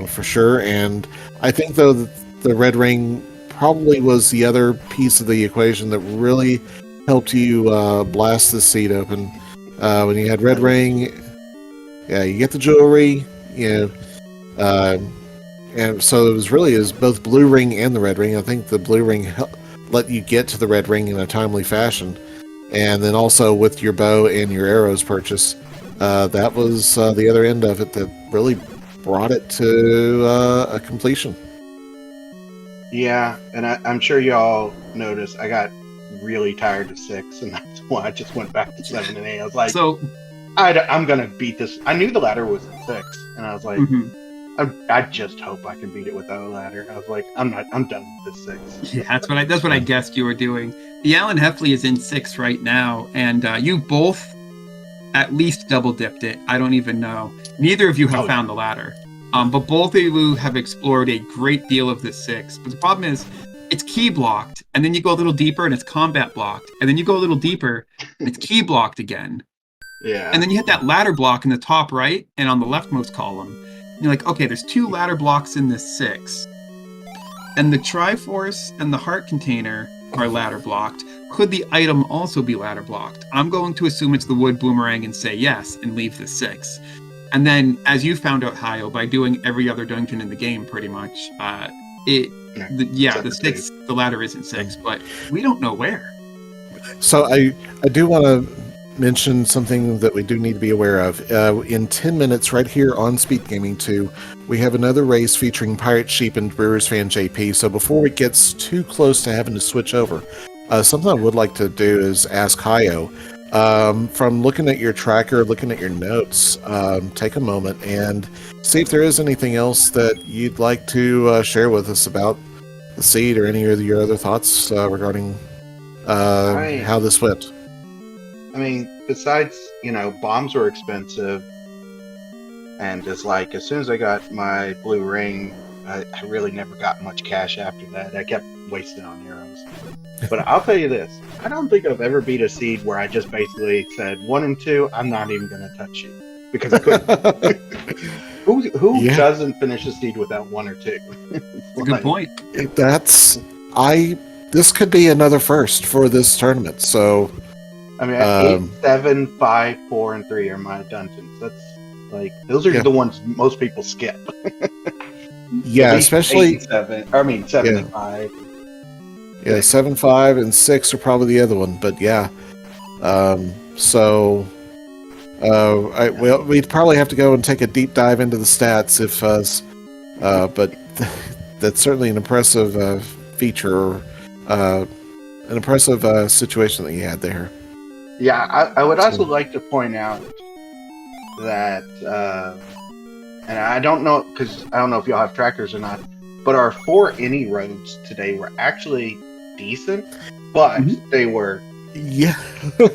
for sure. And I think, though, that the red ring probably was the other piece of the equation that really helped you blast this seed open. When you had red ring, you get the jewelry, and so it was really both blue ring and the red ring. I think the blue ring let you get to the red ring in a timely fashion, and then also with your bow and your arrows purchase, that was the other end of it that really brought it to a completion. Yeah, and I'm sure y'all noticed I got really tired of 6, and that's why I just went back to 7 and 8. I was like, I'm gonna beat this. I knew the ladder was in 6, and I was like, I just hope I can beat it without a ladder. I was like, I'm done with this 6. Yeah, that's what I guessed you were doing. The Alan Heffley is in 6 right now, and you both at least double dipped it. I don't even know. Neither of you have found the ladder. But both of you have explored a great deal of this 6. But the problem is, it's key blocked, and then you go a little deeper and it's combat blocked, and then you go a little deeper and it's key blocked again. Yeah. And then you hit that ladder block in the top right and on the leftmost column. And you're like, okay, there's 2 ladder blocks in this 6. And the Triforce and the heart container are ladder blocked. Could the item also be ladder blocked? I'm going to assume it's the wood boomerang and say yes and leave the 6. And then, as you found out, Hyo, by doing every other dungeon in the game, pretty much, the 6, the ladder isn't 6, but we don't know where. So I do want to mention something that we do need to be aware of. In 10 minutes, right here on SpeedGaming 2, we have another race featuring Pirate Sheep and Brewers Fan JP. So before it gets too close to having to switch over, something I would like to do is ask Hyo. From looking at your tracker, looking at your notes, take a moment and see if there is anything else that you'd like to share with us about the seed or any of your other thoughts regarding how this went. I mean, besides, bombs were expensive, and just like, as soon as I got my blue ring, I really never got much cash after that. I kept wasting on arrows. But I'll tell you this, I don't think I've ever beat a seed where I just basically said 1 and 2, I'm not even going to touch you. Because I couldn't. Who doesn't finish a seed without 1 or 2? That's a good point. This could be another first for this tournament, so... I mean, 8, 7, 5, 4, and 3 are my dungeons. That's those are the ones most people skip. Yeah, especially 7 and 5. Yeah, 7, 5, and 6 are probably the other one, but yeah. We'd probably have to go and take a deep dive into the stats but that's certainly an impressive feature, an impressive situation that you had there. Yeah, I would also like to point out that, and I don't know, because I don't know if y'all have trackers or not, but our 4 any roads today were actually decent, but they were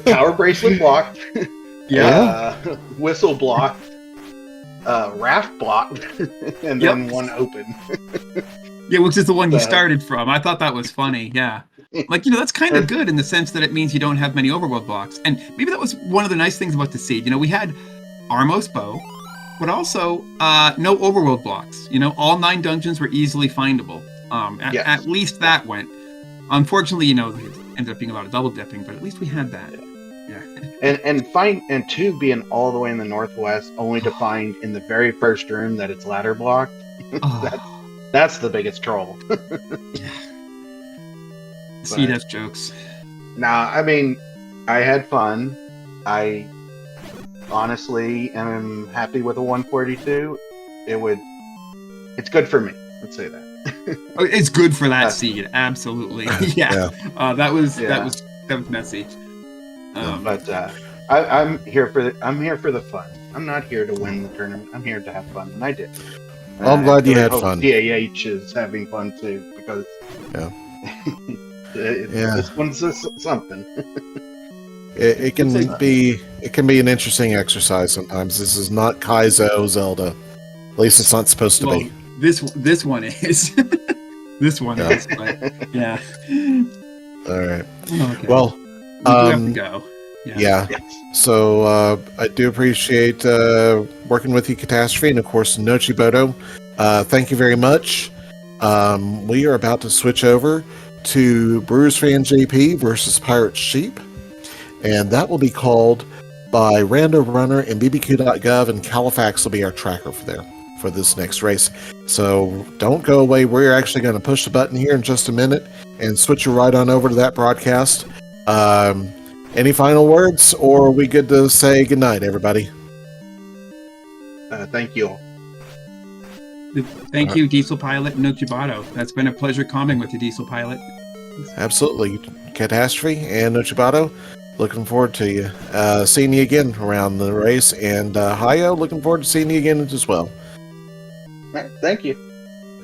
power bracelet blocked, whistle blocked, raft blocked, and then 1 open. Yeah, which is the one you started from. I thought that was funny. Yeah. That's kind of good in the sense that it means you don't have many overworld blocks. And maybe that was one of the nice things about the seed. We had Armos Bow, but also no overworld blocks. All 9 dungeons were easily findable. At least that went. Unfortunately, it ended up being a lot of double dipping, but at least we had that. Yeah. And 2 being all the way in the northwest, only to find in the very first room that it's ladder blocked. That's the biggest troll. Seed has jokes. Nah, I mean, I had fun. I honestly am happy with a 142. It's good for me. Let's say that. It's good for that seed, absolutely. Yeah. That was messy. But I'm here for the fun. I'm not here to win the tournament. I'm here to have fun, and I did. Well, I'm glad you had fun. TAH is having fun too, because this one's something. It can be an interesting exercise sometimes. This is not Kaizo Zelda. At least it's not supposed to be. This one is. This one is. But, yeah. All right. Okay. Well, we have to go. Yeah. So I do appreciate working with you, Catastrophe, and of course Nochiboto. Thank you very much. We are about to switch over to Brewers Fan JP versus Pirate Sheep, and that will be called by Rando Runner and BBQ.gov, and Califax will be our tracker for this next race. So don't go away. We're actually going to push the button here in just a minute and switch you right on over to that broadcast. Any final words, or are we good to say goodnight, everybody? Thank you all. Thank you, Diesel Pilot and Nochibato. That's been a pleasure calming with you, Diesel Pilot. Absolutely. Catastrophe and Nochibato, looking forward to you. Seeing you again around the race. And Hyo, looking forward to seeing you again as well. Thank you.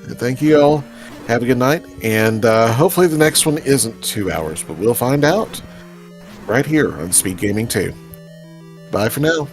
Thank you all. Have a good night. And hopefully the next one isn't 2 hours, but we'll find out right here on Speed Gaming 2. Bye for now.